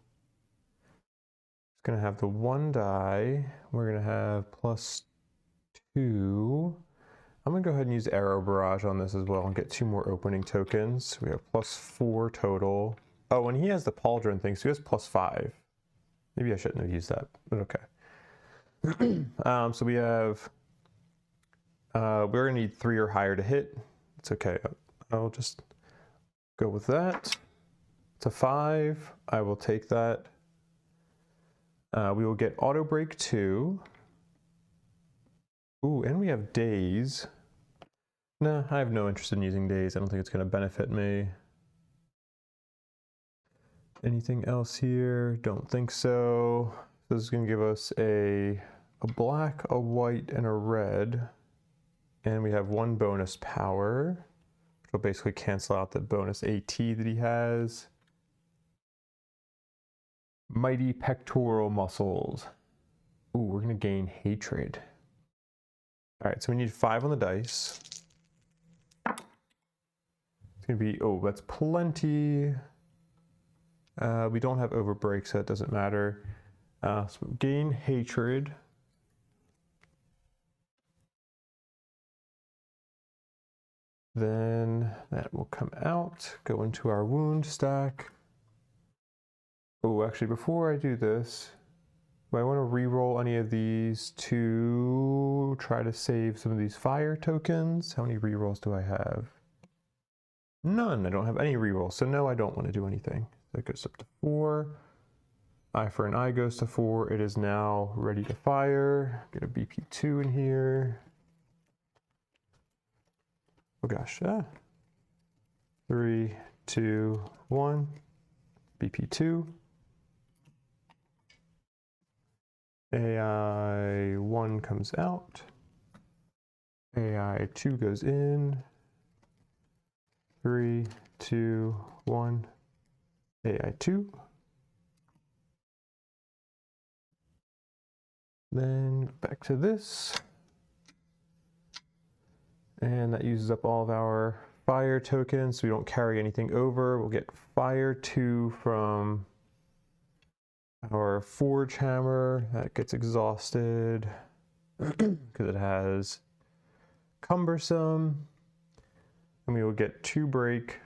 It's gonna have the 1 die. We're gonna have +2. I'm gonna go ahead and use Arrow Barrage on this as well and get 2 more opening tokens. We have +4 total. Oh, and he has the Pauldron thing, so he has +5. Maybe I shouldn't have used that, but okay. So we have, we're gonna need 3 or higher to hit. It's okay, I'll just go with that. It's a 5, I will take that. We will get Auto Break 2. Ooh, and we have Daze. Nah, I have no interest in using Daze. I don't think it's gonna benefit me. Anything else here? Don't think so. This is gonna give us a black, a white, and a red. And we have 1 bonus power, which will basically cancel out the bonus AT that he has. Mighty Pectoral Muscles. Ooh, we're gonna gain Hatred. All right, so we need 5 on the dice. It's gonna be, oh, that's plenty. We don't have Overbreak, so it doesn't matter. So gain Hatred. Then that will come out, go into our wound stack. Oh, actually, before I do this, do I want to re-roll any of these to try to save some of these fire tokens? How many re-rolls do I have? None. I don't have any re-rolls, so no, I don't want to do anything. That goes up to 4. Eye for an eye goes to 4. It is now ready to fire. Get a BP2 in here. Oh gosh. 3, 2, 1. BP2. AI 1 comes out. AI 2 goes in. 3, 2, 1. AI 2. Then back to this. And that uses up all of our fire tokens, so we don't carry anything over. We'll get fire 2 from our Forge Hammer. That gets exhausted because it has Cumbersome. And we will get 2 break.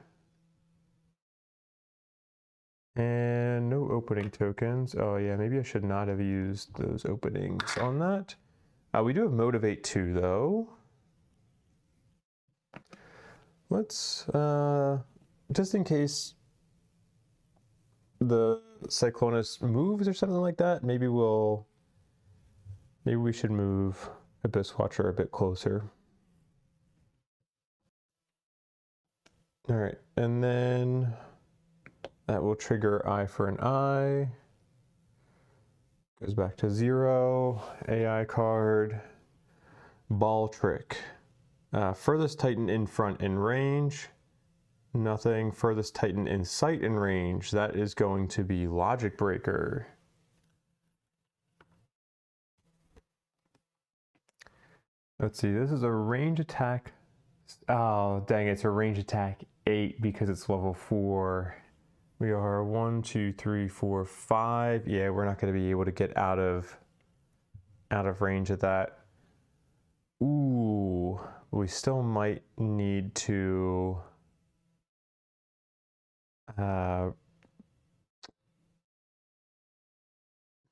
And no opening tokens. Oh yeah, maybe I should not have used those openings on that. We do have Motivate 2 though. Let's, just in case the Cyclonus moves or something like that, maybe we should move Abyss Watcher a bit closer. All right, and then that will trigger Eye for an Eye. Goes back to 0, AI card, Ball Trick. Furthest Titan in front in range. Nothing. Furthest Titan in sight in range. That is going to be Logic Breaker. Let's see, this is a range attack. Oh, dang, it's a range attack 8 because it's level 4. We are 1, 2, 3, 4, 5. Yeah, we're not going to be able to get out of range of that. Ooh, we still might need to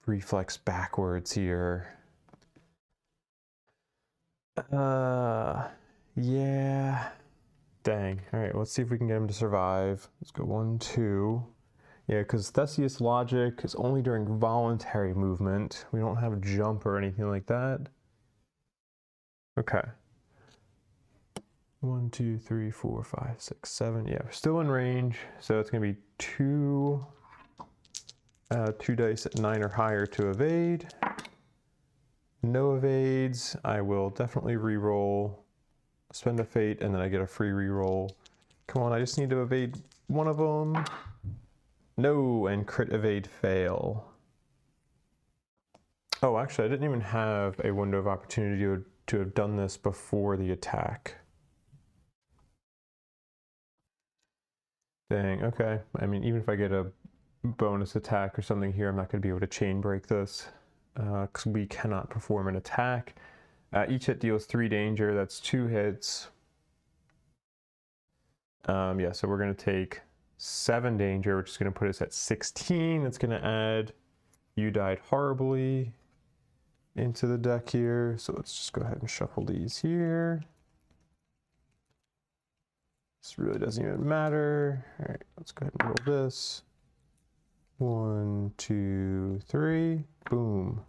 reflex backwards here. Yeah. Dang. All right, let's see if we can get him to survive. Let's go 1, 2. Yeah, because Theseus logic is only during voluntary movement. We don't have jump or anything like that. Okay. 1, 2, 3, 4, 5, 6, 7. Yeah, we're still in range. So it's going to be 2 dice at 9 or higher to evade. No evades. I will definitely re-roll, spend a fate, and then I get a free re-roll. Come on, I just need to evade one of them. No, and crit evade fail. Oh, actually, I didn't even have a window of opportunity to have done this before the attack. Dang, okay. I mean, even if I get a bonus attack or something here, I'm not going to be able to chain break this because we cannot perform an attack. Each hit deals 3 danger. That's 2 hits. Yeah, so we're going to take 7 danger, which is going to put us at 16. That's going to add You Died Horribly into the deck here. So let's just go ahead and shuffle these here. This really doesn't even matter. All right, let's go ahead and roll this. 1, 2, 3. Boom.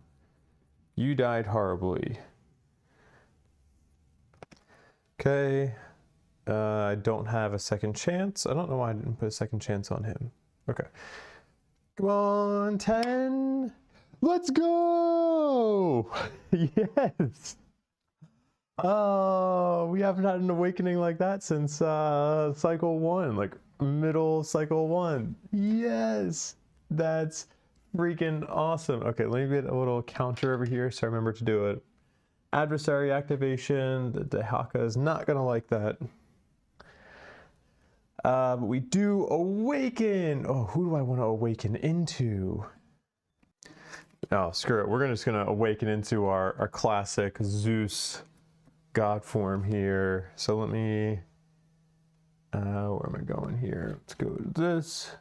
You died horribly. Okay. I don't have a second chance. I don't know why I didn't put a second chance on him. Okay. Come on, 10. Let's go! Yes! Oh, we haven't had an awakening like that since cycle 1, like middle cycle 1. Yes! That's freaking awesome. Okay, let me get a little counter over here so I remember to do it. Adversary activation. The Dehaka is not going to like that. But we do awaken. Oh, who do I want to awaken into? Oh, screw it. We're just going to awaken into our classic Zeus god form here. So let me, where am I going here? Let's go to this.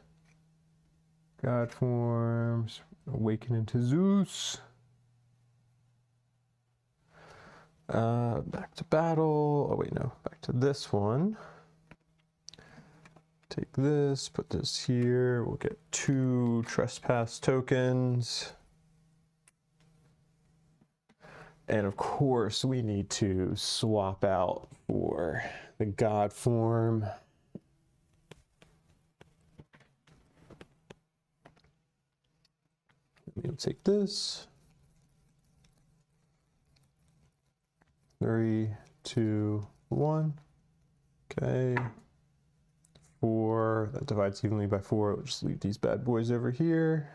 God forms, awaken into Zeus. Back to battle. Oh wait, no, back to this one. Take this, put this here. We'll get 2 trespass tokens. And of course, we need to swap out for the god form. We'll take this. 3, 2, 1. Okay. 4. That divides evenly by 4. We'll just leave these bad boys over here.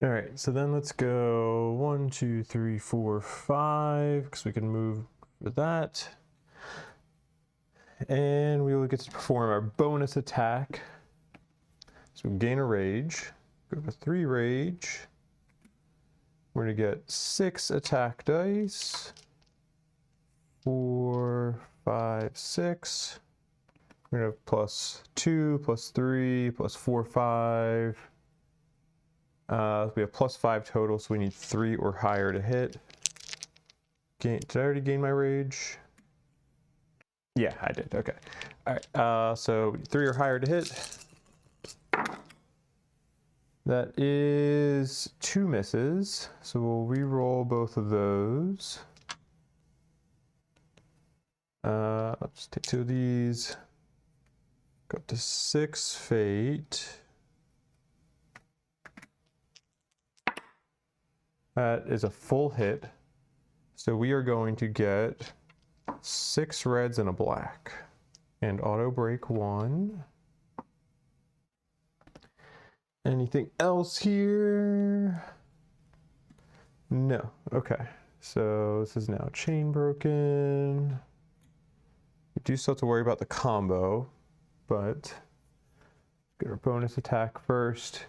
All right, so then let's go 1, 2, 3, 4, 5, because we can move for that. And we will get to perform our bonus attack. So we gain a rage, go to 3 rage. We're gonna get 6 attack dice. 4, 5, 6. We're gonna have +2, +3, +4, 5. We have +5 total, so we need 3 or higher to hit. Did I already gain my rage? Yeah, I did. Okay. All right. So 3 or higher to hit. That is 2 misses. So we'll re-roll both of those. Let's take 2 of these. Go up to 6 fate. That is a full hit. So we are going to get 6 reds and a black. And auto break 1. Anything else here? No. Okay. So this is now chain broken. We do still have to worry about the combo, but get our bonus attack first.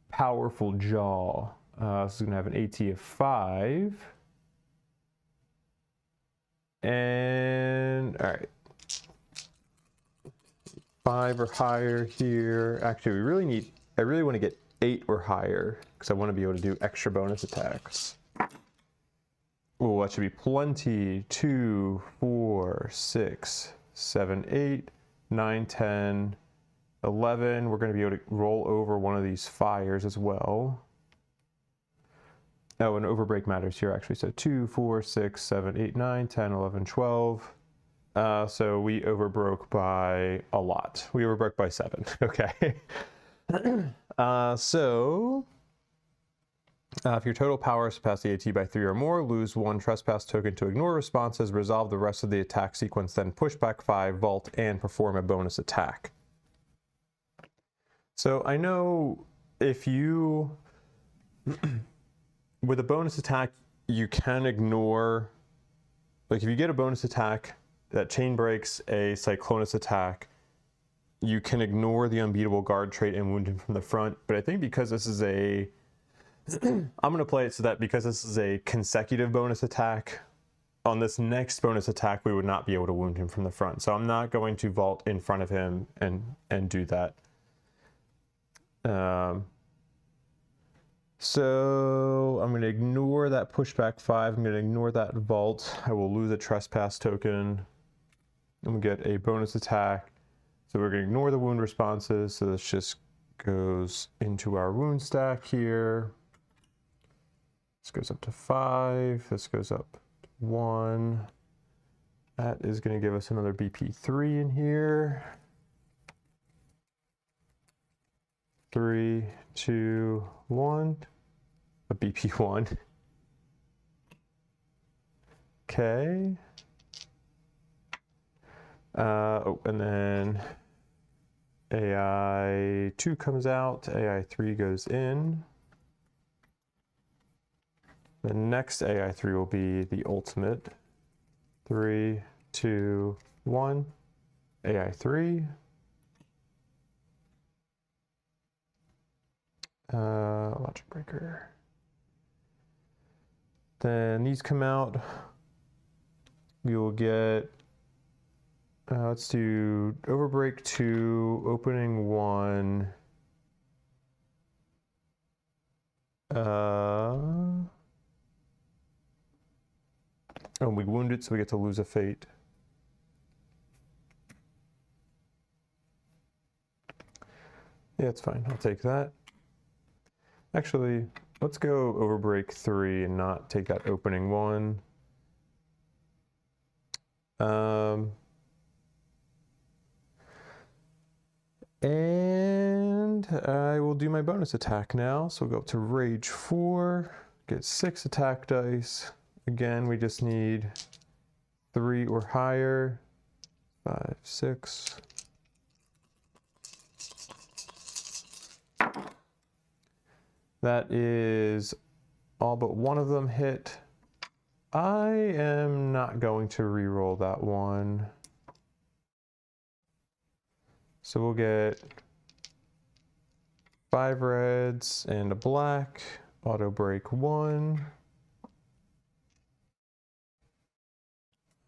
Powerful Jaw. This is going to have an AT of 5. And, all right. 5 or higher here. Actually, I really want to get 8 or higher because I want to be able to do extra bonus attacks. Oh, that should be plenty. 2, 4, 6, 7, 8, 9, 10, 11. We're going to be able to roll over one of these fires as well. Oh, and overbreak matters here actually. So 2, 4, 6, 7, 8, 9, 10, 11, 12. So we overbroke by a lot. We overbroke by 7. Okay. If your total power surpasses the AT by 3 or more, lose 1 trespass token to ignore responses, resolve the rest of the attack sequence, then push back 5, vault, and perform a bonus attack. So I know if you, with a bonus attack, you can ignore, like if you get a bonus attack that chain breaks a Cyclonus attack, you can ignore the unbeatable guard trait and wound him from the front. But I think because this is a, I'm going to play it so that because this is a consecutive bonus attack, on this next bonus attack, we would not be able to wound him from the front. So I'm not going to vault in front of him and do that. So I'm going to ignore that pushback 5. I'm going to ignore that vault. I will lose a trespass token. And we get a bonus attack. So we're going to ignore the wound responses. So this just goes into our wound stack here. This goes up to 5. This goes up to 1. That is going to give us another BP3 in here. 3, 2, 1. A BP1. Okay. Oh, and then AI2 comes out, AI3 goes in. The next AI3 will be the ultimate. 3, 2, 1, AI3. Logic breaker. Then these come out. We will get, let's do overbreak 2, opening 1. And we wound it, so we get to lose a fate. Yeah, it's fine. I'll take that. Actually, let's go overbreak 3 and not take that opening 1. And I will do my bonus attack now. So we'll go up to Rage 4, get 6 attack dice. Again, we just need 3 or higher. 5, 6. That is all but one of them hit. I am not going to re-roll that one. So we'll get 5 reds and a black. Auto break 1.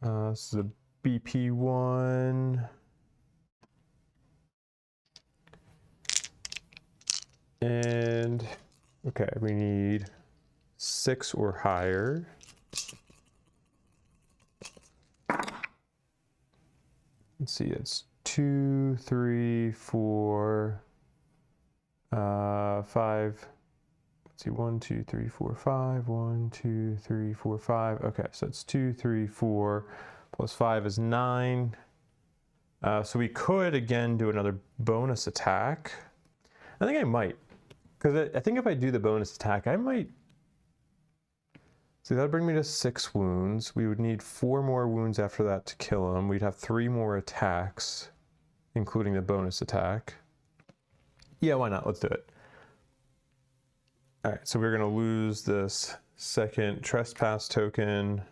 This is a BP1. And okay, we need 6 or higher. Let's see, it's 2, 3, 4, 5. Let's see, 1, 2, 3, 4, 5. 1, 2, 3, 4, 5. Okay, so it's 2, 3, 4 plus 5 is 9. So we could again do another bonus attack. I think I might, because I think if I do the bonus attack, I might. See, that'd bring me to 6 wounds. We would need 4 more wounds after that to kill him. We'd have 3 more attacks, including the bonus attack. Yeah, why not? Let's do it. All right, so we're going to lose this second trespass token.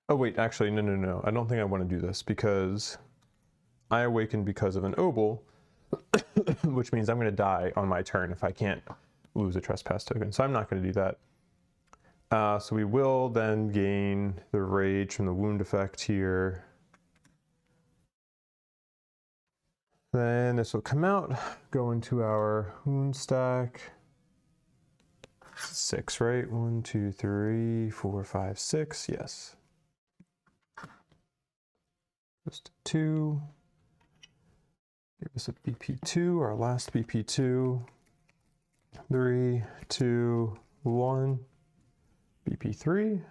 Oh, wait, actually, no. I don't think I want to do this because I awakened because of an obol, which means I'm going to die on my turn if I can't lose a trespass token. So I'm not going to do that. So we will then gain the rage from the wound effect here. Then this will come out, go into our wound stack. 6, right? 1, 2, 3, 4, 5, 6. Yes. Just 2. Give us a BP2, our last BP2. 3, 2, 1. BP3.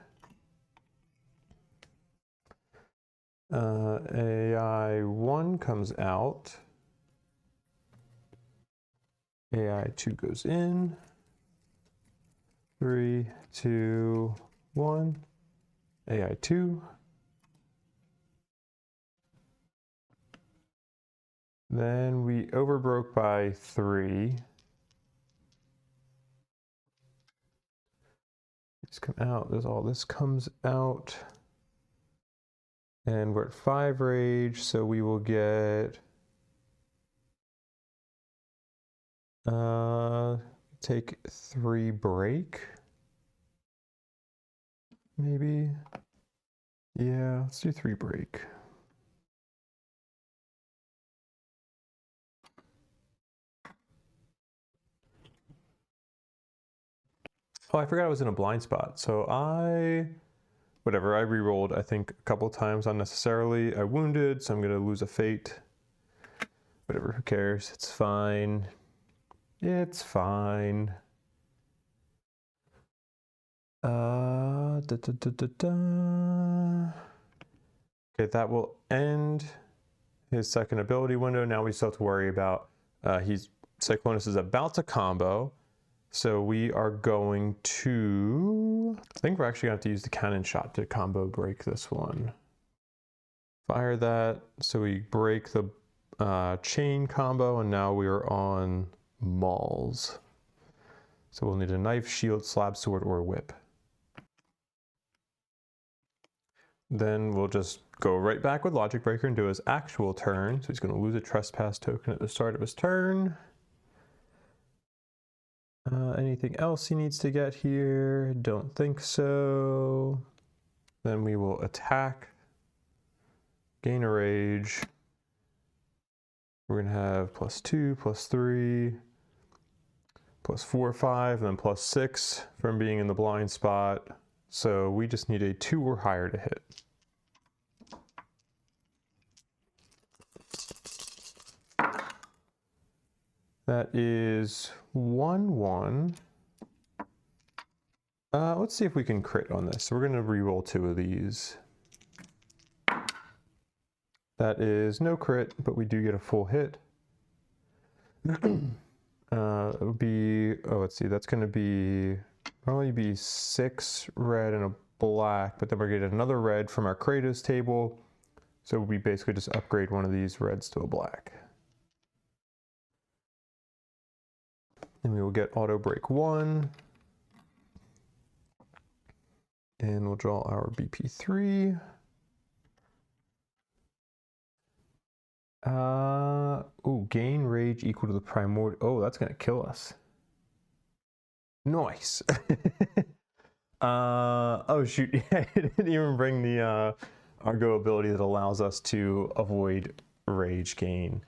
AI1 comes out. AI2 goes in. 3, 2, 1. AI2. Then we overbroke by 3. These come out. All this comes out. And we're at 5 rage, so we will get take 3 break. Maybe. Yeah, let's do 3 break. Oh, I forgot I was in a blind spot. So I re-rolled, I think, a couple times unnecessarily. I wounded, so I'm going to lose a fate. Whatever, who cares? It's fine. It's fine. Okay, that will end his second ability window. Now we still have to worry about, Cyclonus is about to combo. So we are going to, I think we're actually going to have to use the cannon shot to combo break this one. Fire that, so we break the chain combo, and now we are on mauls. So we'll need a knife, shield, slab sword, or whip. Then we'll just go right back with Logic Breaker and do his actual turn. So he's going to lose a Trespass token at the start of his turn. Anything else he needs to get here? Don't think so. Then we will attack, gain a rage. We're going to have +2, +3, +4, 5, and then +6 from being in the blind spot. So we just need a 2 or higher to hit. That is 1/1. Let's see if we can crit on this. So we're going to re-roll 2 of these. That is no crit, but we do get a full hit. It would be, let's see, that's going to probably be 6 red and a black, but then we're getting another red from our Kratos table. So we basically just upgrade one of these reds to a black. And we will get auto break 1. And we'll draw our BP3. Gain rage equal to the primordial. Oh, that's gonna kill us. Nice. Oh shoot, I didn't even bring the Argo ability that allows us to avoid rage gain.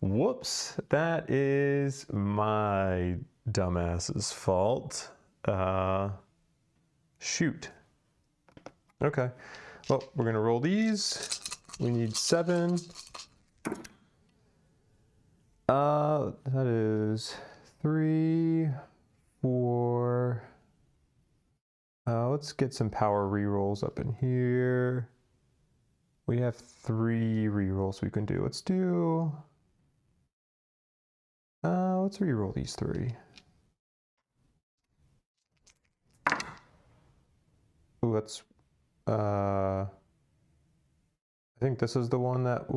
Whoops, that is my dumbass's fault. Shoot. Okay, well, we're gonna roll these. We need 7. That is 3, 4. Let's get some power rerolls up in here. We have 3 rerolls we can do. Let's reroll these 3. Ooh, that's, I think this is the one that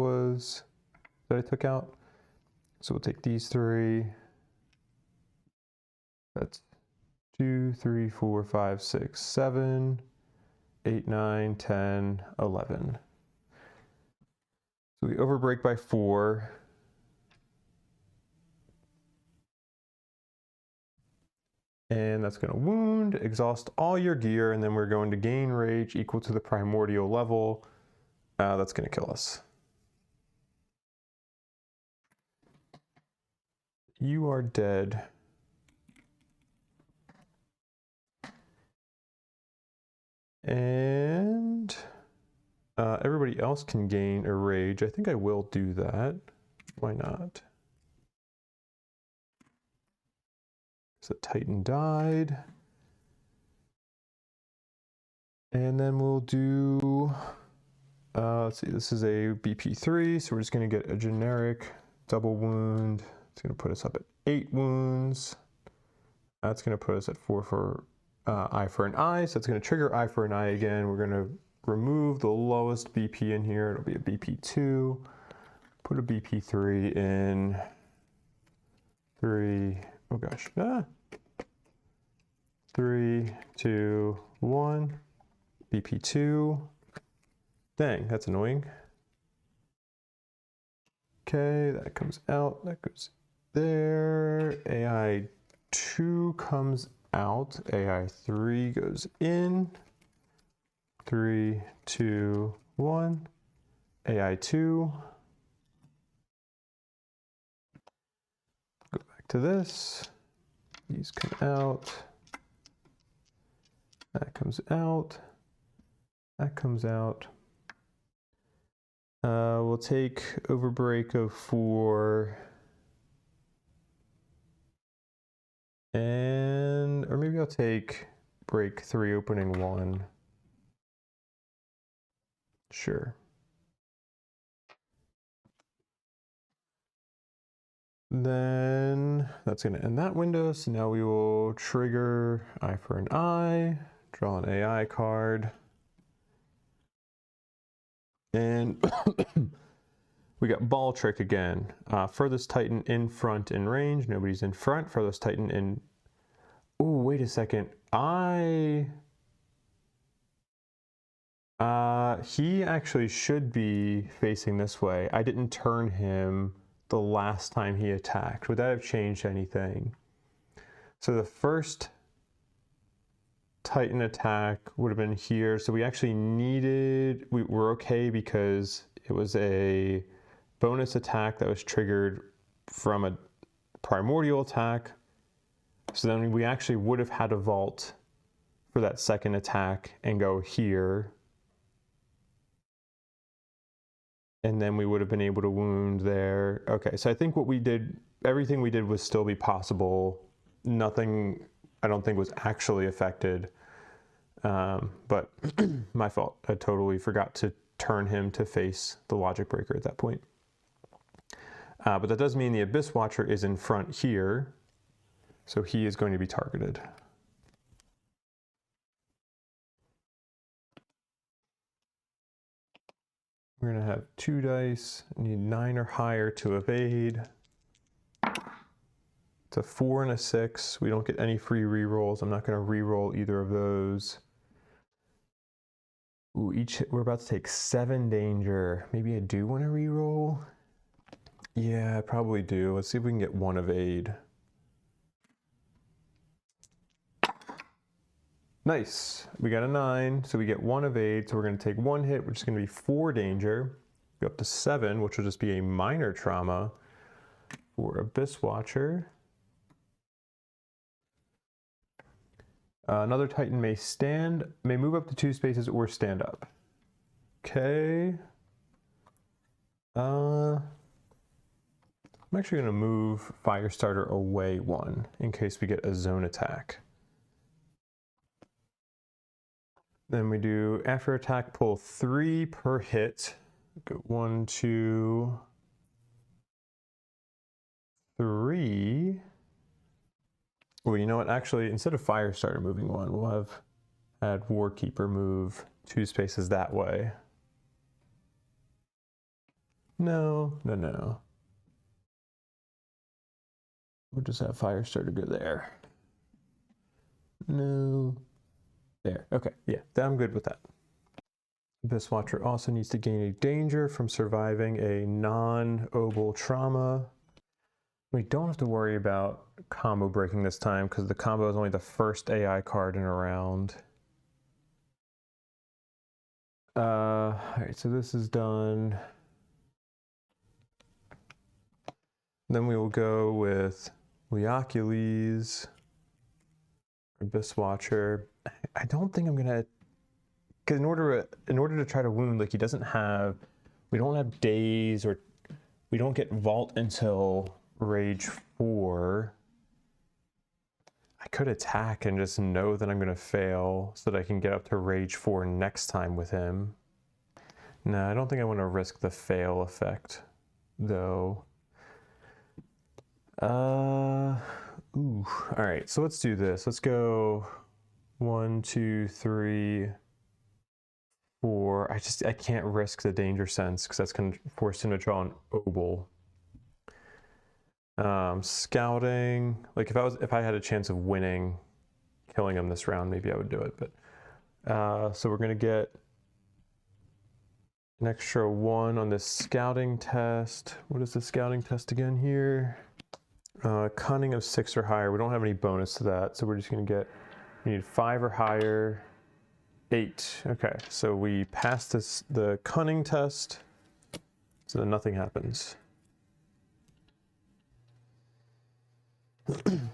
I took out. So we'll take these 3. That's 2, 3, 4, 5, 6, 7, 8, 9, 10, 11. So we overbreak by 4. And that's going to wound, exhaust all your gear, and then we're going to gain rage equal to the primordial level. That's going to kill us. you are dead. And everybody else can gain a rage. I think I will do that. Why not? So Titan died. And then we'll do, let's see, this is a BP3, so we're just gonna get a generic double wound. It's gonna put us up at 8 wounds. That's gonna put us at 4 for eye for an eye, so it's gonna trigger eye for an eye again. We're gonna remove the lowest BP in here. It'll be a BP2. Put a BP3 in 3, oh gosh, 3, 2, 1. BP2. Dang, that's annoying. Okay, that comes out, that goes there. AI2 comes out, AI3 goes in. 3, 2, 1. AI2. Go back to this. These come out. That comes out. That comes out. We'll take overbreak of 4. Or maybe I'll take break 3, opening 1. Sure. Then that's going to end that window. So now we will trigger eye for an eye, draw an AI card. And we got ball trick again. Furthest Titan in front in range. Nobody's in front. Furthest Titan in... Oh, wait a second. He actually should be facing this way. I didn't turn him the last time he attacked. Would that have changed anything? So the first Titan attack would have been here. So we actually needed, we're okay because it was a bonus attack that was triggered from a primordial attack. So then we actually would have had a vault for that second attack and go here. And then we would have been able to wound there. Okay, so I think what we did, everything we did would still be possible. Nothing, I don't think, was actually affected. But my fault. I totally forgot to turn him to face the logic breaker at that point. But that does mean the Abyss Watcher is in front here. So he is going to be targeted. We're going to have 2 dice. I need 9 or higher to evade. It's a 4 and a 6. We don't get any free rerolls. I'm not going to reroll either of those. Ooh, we're about to take 7 danger. Maybe I do want to reroll. Yeah, I probably do. Let's see if we can get 1 evade. Nice. We got a 9, so we get 1 evade. So we're going to take 1 hit, which is going to be 4 danger. Go up to 7, which will just be a minor trauma for Abyss Watcher. Another Titan may move up to 2 spaces or stand up. Okay. I'm actually going to move Firestarter away 1 in case we get a zone attack. Then we do after attack pull 3 per hit. Go 1, 2, 3. Well, you know what? Actually, instead of Firestarter moving 1, we'll have add Warkeeper move 2 spaces that way. No. We'll just have Firestarter go there. No. There. Okay. Yeah, I'm good with that. Abyss Watcher also needs to gain a danger from surviving a non-obel trauma. We don't have to worry about combo breaking this time because the combo is only the first AI card in a round. All right, so this is done. Then we will go with Leocules, Abyss Watcher. I don't think I'm gonna, because in order to try to wound, like he doesn't have, we don't have daze, or we don't get Vault until Rage 4. I could attack and just know that I'm gonna fail so that I can get up to Rage 4 next time with him. No, I don't think I want to risk the fail effect, though. Ooh. All right, so let's do this. Let's go 1, 2, 3, 4. I can't risk the danger sense because that's going to force him to draw an obol. Scouting, like if I had a chance of winning, killing him this round, maybe I would do it. But so we're gonna get an extra 1 on this scouting test. What is the scouting test again here? Cunning of 6 or higher. We don't have any bonus to that, so we're just gonna get, we need 5 or higher, 8. Okay, so we pass the cunning test, so then nothing happens.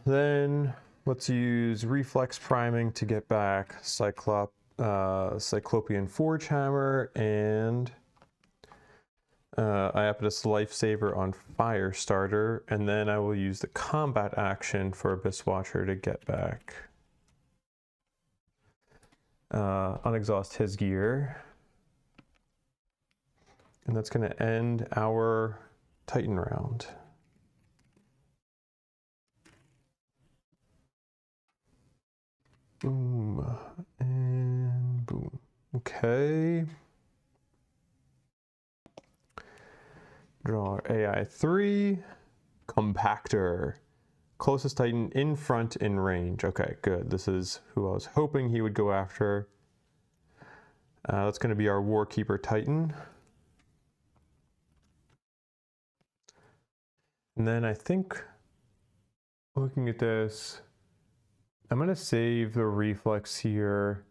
Then let's use reflex priming to get back Cyclopean Forge Hammer and Iapetus Lifesaver on Firestarter, and then I will use the combat action for Abyss Watcher to get back unexhaust his gear, and that's going to end our Titan round. Boom and boom. Okay. Draw AI 3. Compactor. Closest Titan in front in range. Okay, good. This is who I was hoping he would go after. That's going to be our Warkeeper Titan. And then I think, looking at this, I'm going to save the reflex here.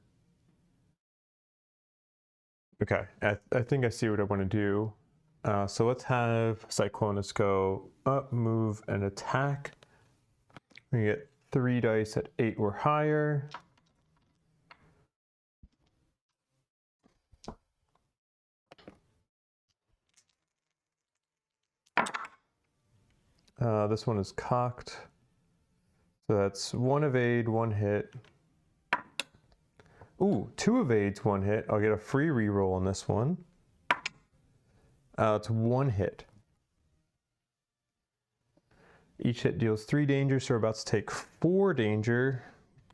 Okay, I think I see what I want to do. So let's have Cyclonus go up, move, and attack. We get 3 dice at 8 or higher. This one is cocked. So that's 1 evade, 1 hit. Ooh, 2 evades, 1 hit. I'll get a free reroll on this one. It's 1 hit. Each hit deals 3 danger, so we're about to take 4 danger.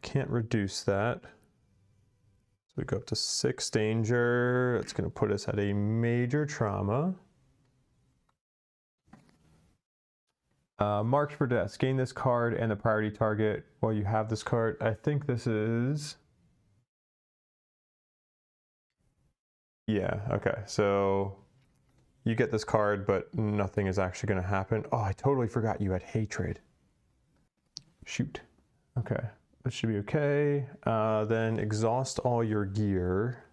Can't reduce that. So we go up to 6 danger. It's going to put us at a major trauma. Marked for death. Gain this card and the priority target while you have this card. I think this is... Yeah, okay. So you get this card, but nothing is actually going to happen. Oh, I totally forgot you had hatred. Shoot. Okay, that should be okay. Then exhaust all your gear.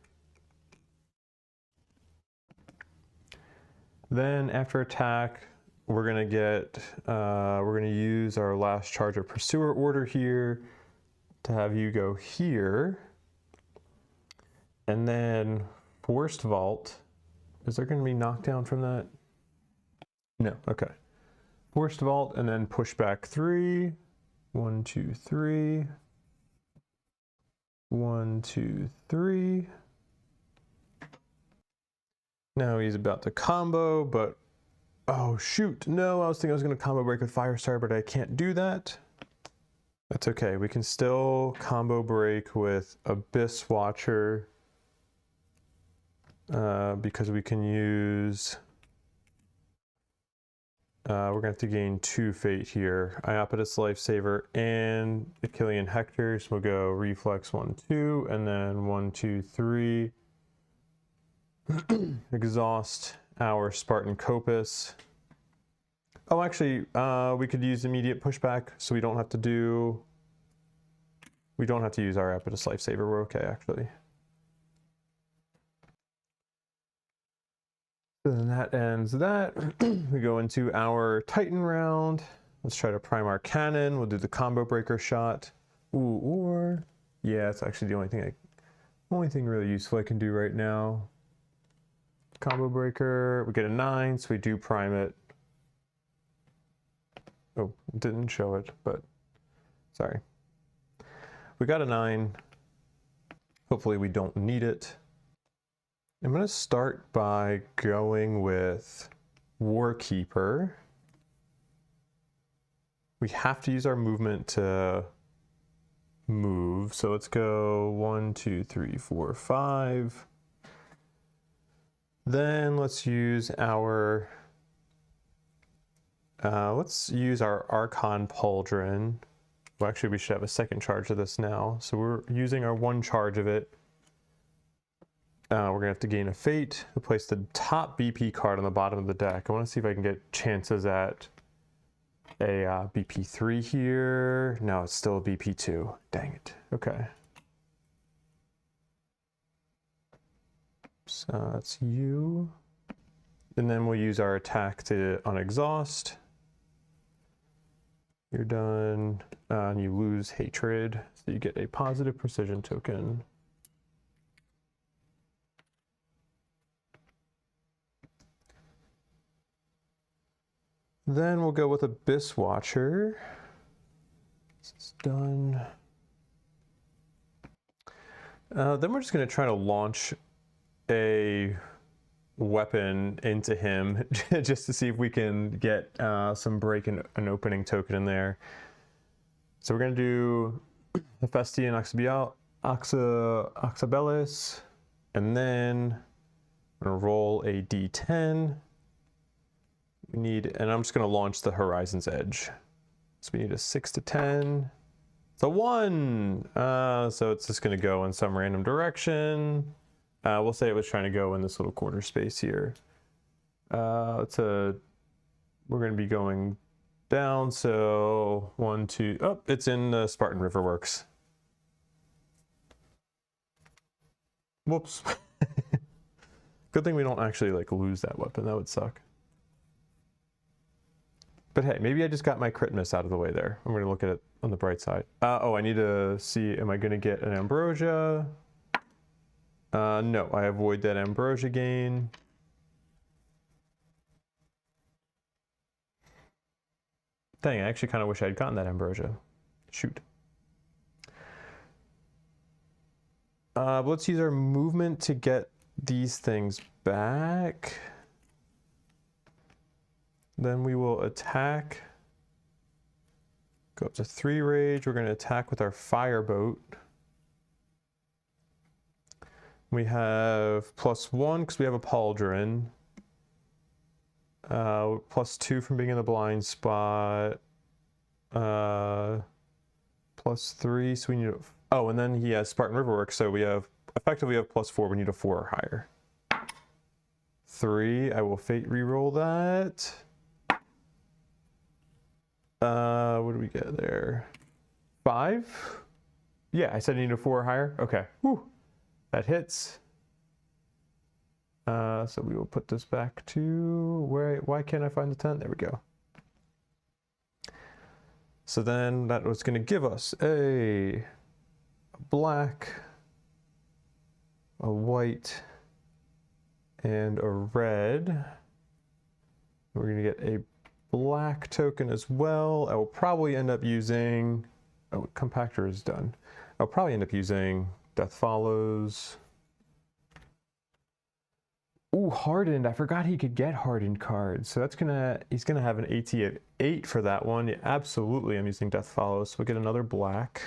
Then after attack, we're gonna use our last charge of Pursuer Order here to have you go here. And then Forced Vault. Is there gonna be knockdown from that? No, okay. Forced Vault and then push back 3. 1, 2, 3. 1, 2, 3. Now he's about to combo, but oh shoot, no, I was thinking I was gonna combo break with Firestar, but I can't do that. That's okay, we can still combo break with Abyss Watcher because we can use, we're gonna have to gain 2 fate here. Iapetus Lifesaver and Achillean Hector, so we'll go Reflex 1, 2, and then 1, 2, 3. Exhaust our Spartan Copus. Oh, actually, we could use immediate pushback, so we don't have to use our Iapetus Lifesaver. We're okay, actually. Then that ends that. We go into our Titan round. Let's try to prime our cannon. We'll do the combo breaker shot. Ooh, or yeah, it's actually the only thing really useful I can do right now. Combo breaker. We get a 9, so we do prime it. Oh, didn't show it, but sorry. We got a 9. Hopefully we don't need it. I'm going to start by going with Warkeeper. We have to use our movement to move. So let's go 1, 2, 3, 4, 5. Then let's use our Archon Pauldron. Well, actually, we should have a second charge of this now. So we're using our 1 charge of it. We're gonna have to gain a fate. We'll place the top BP card on the bottom of the deck. I want to see if I can get chances at a BP3 here. No, it's still a BP2. Dang it. Okay. So that's you. And then we'll use our attack to unexhaust. You're done. And you lose hatred. So you get a positive precision token. Then we'll go with Abyss Watcher. This is done. Then we're just going to try to launch a weapon into him just to see if we can get some break and an opening token in there. So we're going to do Hephaestion Oxybellis, and then I'm going to roll a d10. We need, and I'm just going to launch the Horizon's Edge. So we need a 6 to 10. It's a 1! So it's just going to go in some random direction. We'll say it was trying to go in this little quarter space here. We're going to be going down, so 1, 2, oh, it's in the Spartan River Works. Whoops. Good thing we don't actually like lose that weapon, that would suck. But hey, maybe I just got my crit miss out of the way there. I'm going to look at it on the bright side. Oh, I need to see, am I going to get an Ambrosia? No, I avoid that Ambrosia gain. Dang, I actually kind of wish I'd gotten that Ambrosia. Shoot. But let's use our movement to get these things back. Then we will attack. Go up to 3 rage. We're going to attack with our fireboat. We have +1 because we have a pauldron. +2 from being in the blind spot. +3, so we need a, oh, and then he has Spartan Riverworks, so we have, effectively have +4, we need a 4 or higher. 3, I will fate reroll that. What do we get there? 5? Yeah, I said I need a 4 or higher. Okay. Whew. That hits. So we will put this back to where, why can't I find the 10? There we go. So then that was going to give us a black, a white, and a red. We're going to get a black token as well. I will probably end up using, oh, compactor is done. I'll probably end up using Death Follows. Ooh, hardened. I forgot he could get hardened cards. So that's he's gonna have an AT of 8 for that one. Yeah, absolutely, I'm using Death Follows. So we'll get another black.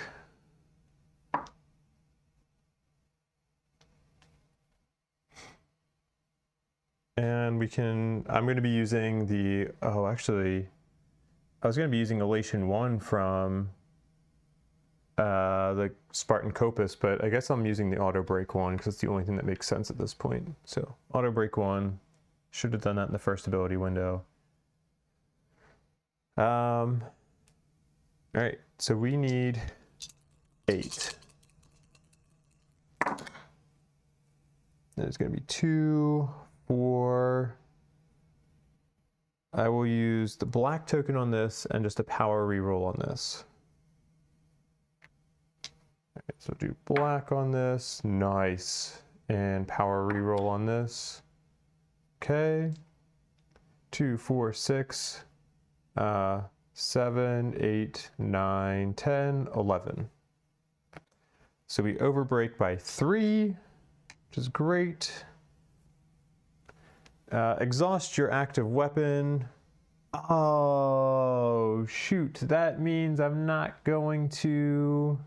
And we can, I'm gonna be using the, oh, actually, I was gonna be using Elation 1 from the Spartan Copus, but I guess I'm using the auto break one because it's the only thing that makes sense at this point. So auto break 1, should have done that in the first ability window. All right, so we need 8. There's going to be 2, 4, I will use the black token on this and just a power reroll on this. Okay, so do black on this, nice, and power reroll on this. Okay, 2, 4, 6, 7, 8, 9, 10, 11. So we overbreak by 3, which is great. Exhaust your active weapon. Oh, shoot. That means I'm not going to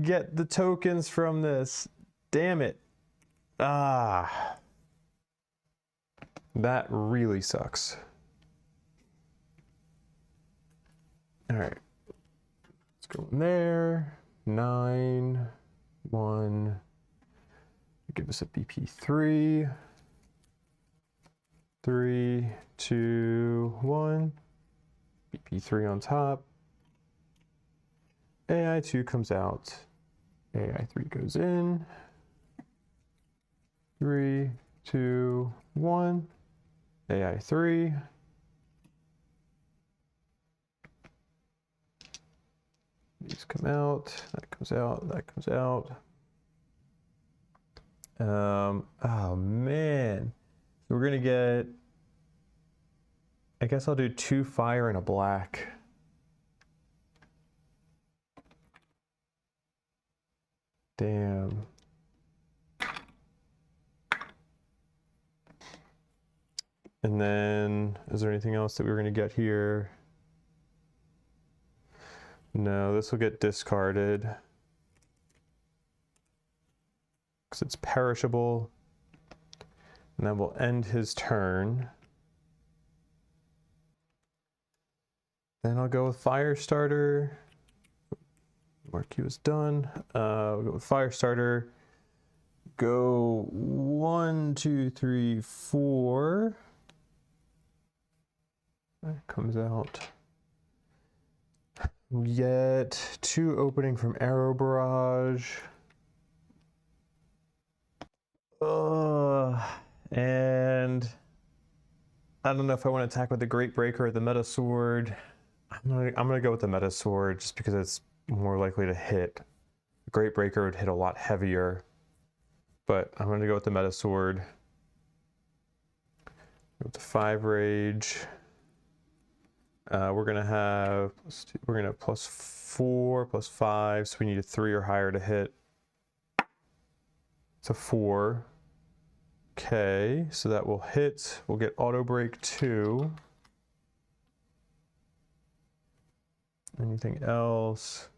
get the tokens from this. Damn it. Ah. That really sucks. All right. Let's go in there. 9, 1. Give us a BP3. 3, 2, 1. BP3 on top. AI2 comes out. AI3 goes in. 3, 2, 1. AI3. These come out. That comes out. That comes out. Oh man. We're gonna get, I guess I'll do 2 fire and a black. Damn. And then, is there anything else that we were gonna get here? No, this will get discarded because it's perishable. And that will end his turn. Then I'll go with Firestarter. Mark you as done. We'll go with Firestarter. Go 1, 2, 3, 4. That comes out. We get 2 opening from Arrow Barrage. And I don't know if I want to attack with the Great Breaker or the Meta Sword. I'm gonna go with the Meta Sword just because it's more likely to hit. The Great Breaker would hit a lot heavier, but I'm gonna go with the Meta Sword. Go with the 5 Rage. We're gonna have +4, +5, so we need a 3 or higher to hit. It's a 4. Okay, so that will hit. We'll get auto break 2. Anything else?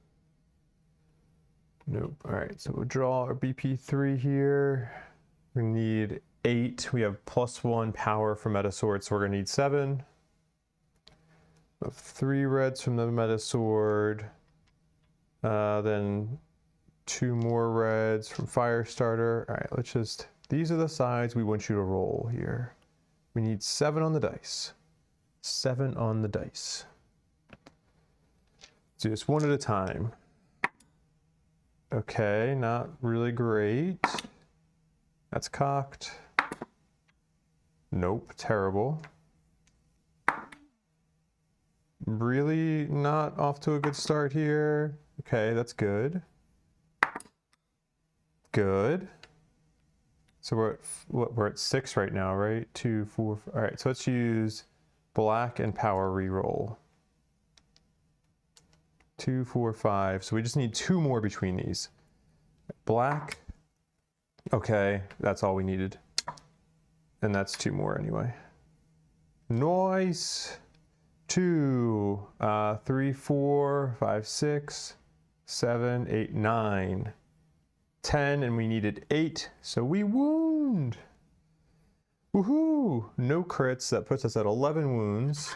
Nope. All right, so we'll draw our BP3 here. We need 8. We have +1 power from Meta Sword, so we're gonna need 7. We have 3 reds from the Meta Sword. Then 2 more reds from Firestarter. All right, let's just, these are the sides we want you to roll here. We need 7 on the dice. 7 on the dice. Let's do this one at a time. Okay, not really great. That's cocked. Nope, terrible. Really not off to a good start here. Okay, that's good. Good. So we're at 6 right now, right? 2, 4, 5. All right, so let's use black and power reroll. 2, 4, 5. So we just need 2 more between these. Black. Okay, that's all we needed. And that's 2 more anyway. Nice. 2, 3, 4, 5, 6, 7, 8, 9. 10, and we needed 8, so we wound. Woohoo! No crits, that puts us at 11 wounds.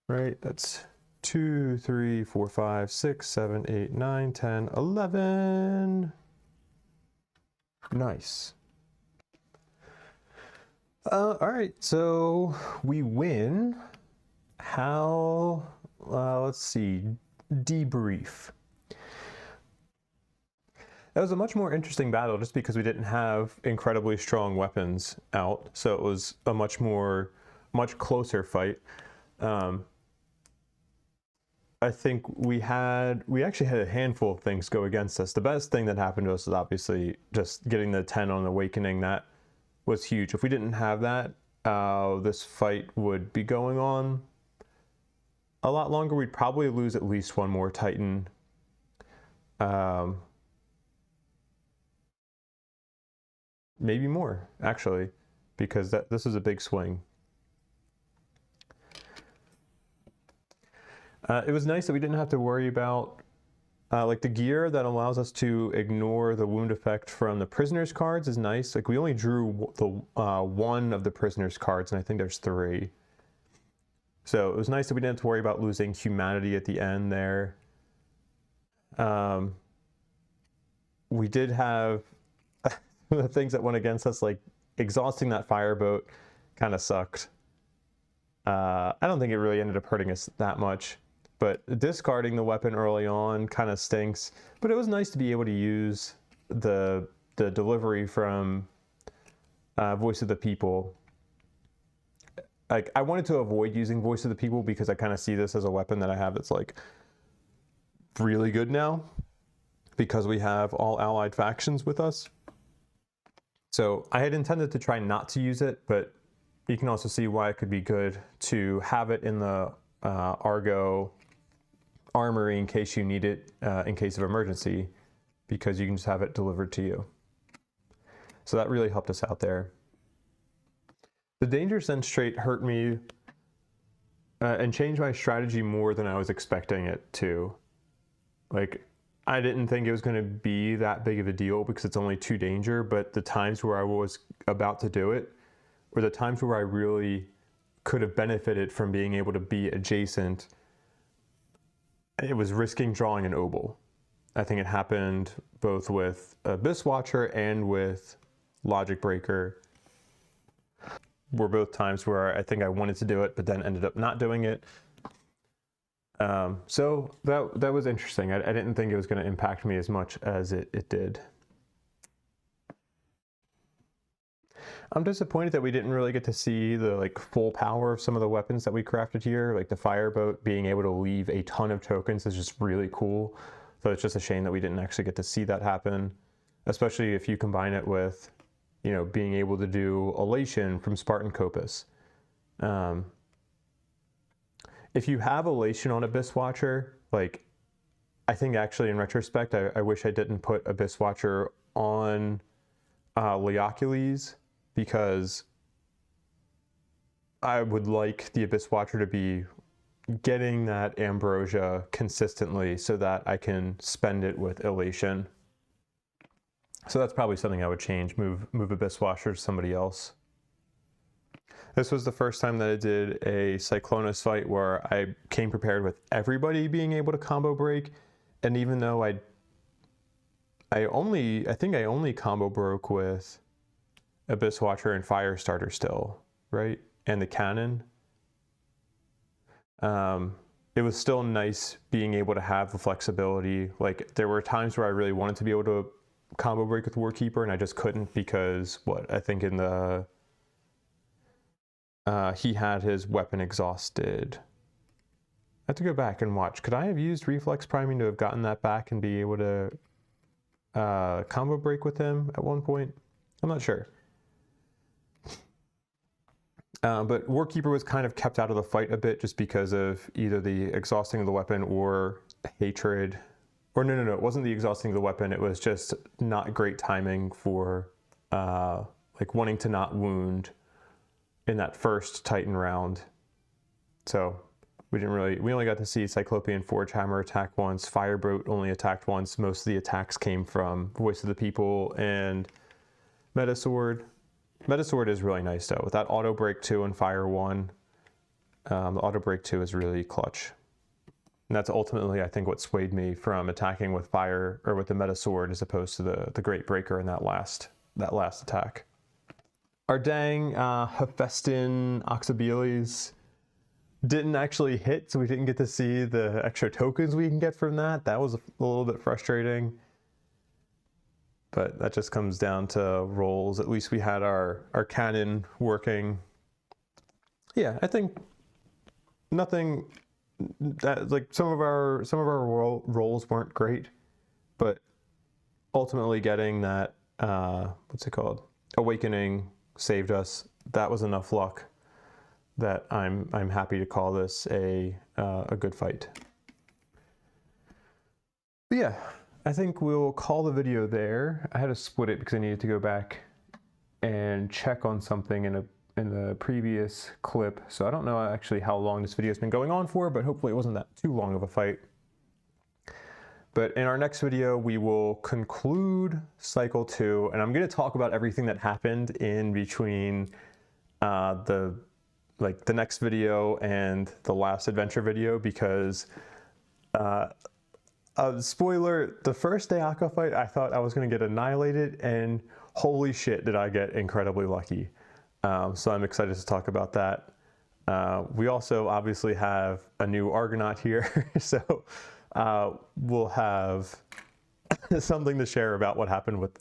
Right, that's 2, 3, 4, 5, 6, 7, 8, 9, 10, 11. Nice. All right, so we win. How, let's see, Debrief. That was a much more interesting battle just because we didn't have incredibly strong weapons out, so it was a much more much closer fight. I think we actually had a handful of things go against us. The best thing that happened to us is obviously just getting the 10 on Awakening. That was huge. If we didn't have that, this fight would be going on a lot longer. We'd probably lose at least one more Titan. Maybe more, actually, because this is a big swing. It was nice that we didn't have to worry about like the gear that allows us to ignore the wound effect from the prisoners cards is nice. Like we only drew the one of the prisoners cards, and I think there's 3. So it was nice that we didn't have to worry about losing humanity at the end there. We did have the things that went against us, like exhausting that fireboat kind of sucked. I don't think it really ended up hurting us that much. But discarding the weapon early on kind of stinks. But it was nice to be able to use the delivery from Voice of the People. Like I wanted to avoid using Voice of the People because I kind of see this as a weapon that I have that's like really good now because we have all allied factions with us. So I had intended to try not to use it, but you can also see why it could be good to have it in the Argo armory in case you need it in case of emergency, because you can just have it delivered to you. So that really helped us out there. The Danger Sense trait hurt me and changed my strategy more than I was expecting it to. Like, I didn't think it was going to be that big of a deal because it's only 2 danger, but the times where I was about to do it were the times where I really could have benefited from being able to be adjacent. It was risking drawing an obol. I think it happened both with Abyss Watcher and with Logic Breaker. Were both times where I think I wanted to do it, but then ended up not doing it. So that was interesting. I didn't think it was going to impact me as much as it did. I'm disappointed that we didn't really get to see the like full power of some of the weapons that we crafted here. Like the fireboat being able to leave a ton of tokens is just really cool. So it's just a shame that we didn't actually get to see that happen, especially if you combine it with, you know, being able to do Elation from Spartan Copus. If you have Elation on Abyss Watcher, like I think actually in retrospect, I wish I didn't put Abyss Watcher on Leocules, because I would like the Abyss Watcher to be getting that ambrosia consistently so that I can spend it with Elation. So that's probably something I would change, move Abyss Watcher to somebody else. This was the first time that I did a Cyclonus fight where I came prepared with everybody being able to combo break, and even though I think I only combo broke with Abyss Watcher and Firestarter still, right? And the cannon. It was still nice being able to have the flexibility. Like there were times where I really wanted to be able to combo break with Warkeeper and I just couldn't because I think in the he had his weapon exhausted. I have to go back and watch. Could I have used reflex priming to have gotten that back and be able to combo break with him at one point? I'm not sure. But Warkeeper was kind of kept out of the fight a bit just because of either the exhausting of the weapon or hatred. Or no, it wasn't the exhausting of the weapon. It was just not great timing for like wanting to not wound in that first Titan round. So we only got to see Cyclopean Forge Hammer attack once. Fireboat only attacked once. Most of the attacks came from Voice of the People and Metasword. Metasword is really nice though. With that auto break 2 and fire 1, the auto break 2 is really clutch. And that's ultimately, I think, what swayed me from attacking with fire or with the Metasword as opposed to the Great Breaker in that last attack. Our dang Hephaestion Oxybeles didn't actually hit, so we didn't get to see the extra tokens we can get from that. That was a little bit frustrating. But that just comes down to rolls. At least we had our cannon working. yeah, I think nothing that, like, some of our rolls weren't great, but ultimately getting that what's it called, awakening saved us. That was enough luck that I'm happy to call this a good fight. But yeah, I think we'll call the video there. I had to split it because I needed to go back and check on something in the previous clip. So I don't know actually how long this video has been going on for, but hopefully it wasn't that too long of a fight. But in our next video, we will conclude Cycle 2, and I'm going to talk about everything that happened in between the next video and the last adventure video, because spoiler, the first Deaka fight, I thought I was going to get annihilated, and holy shit did I get incredibly lucky. So I'm excited to talk about that. We also obviously have a new Argonaut here, so we'll have something to share about what happened with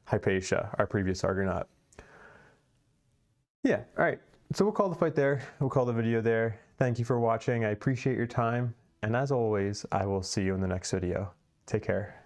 Hypatia, our previous Argonaut. Yeah, all right. So we'll call the fight there. We'll call the video there. Thank you for watching. I appreciate your time. And as always, I will see you in the next video. Take care.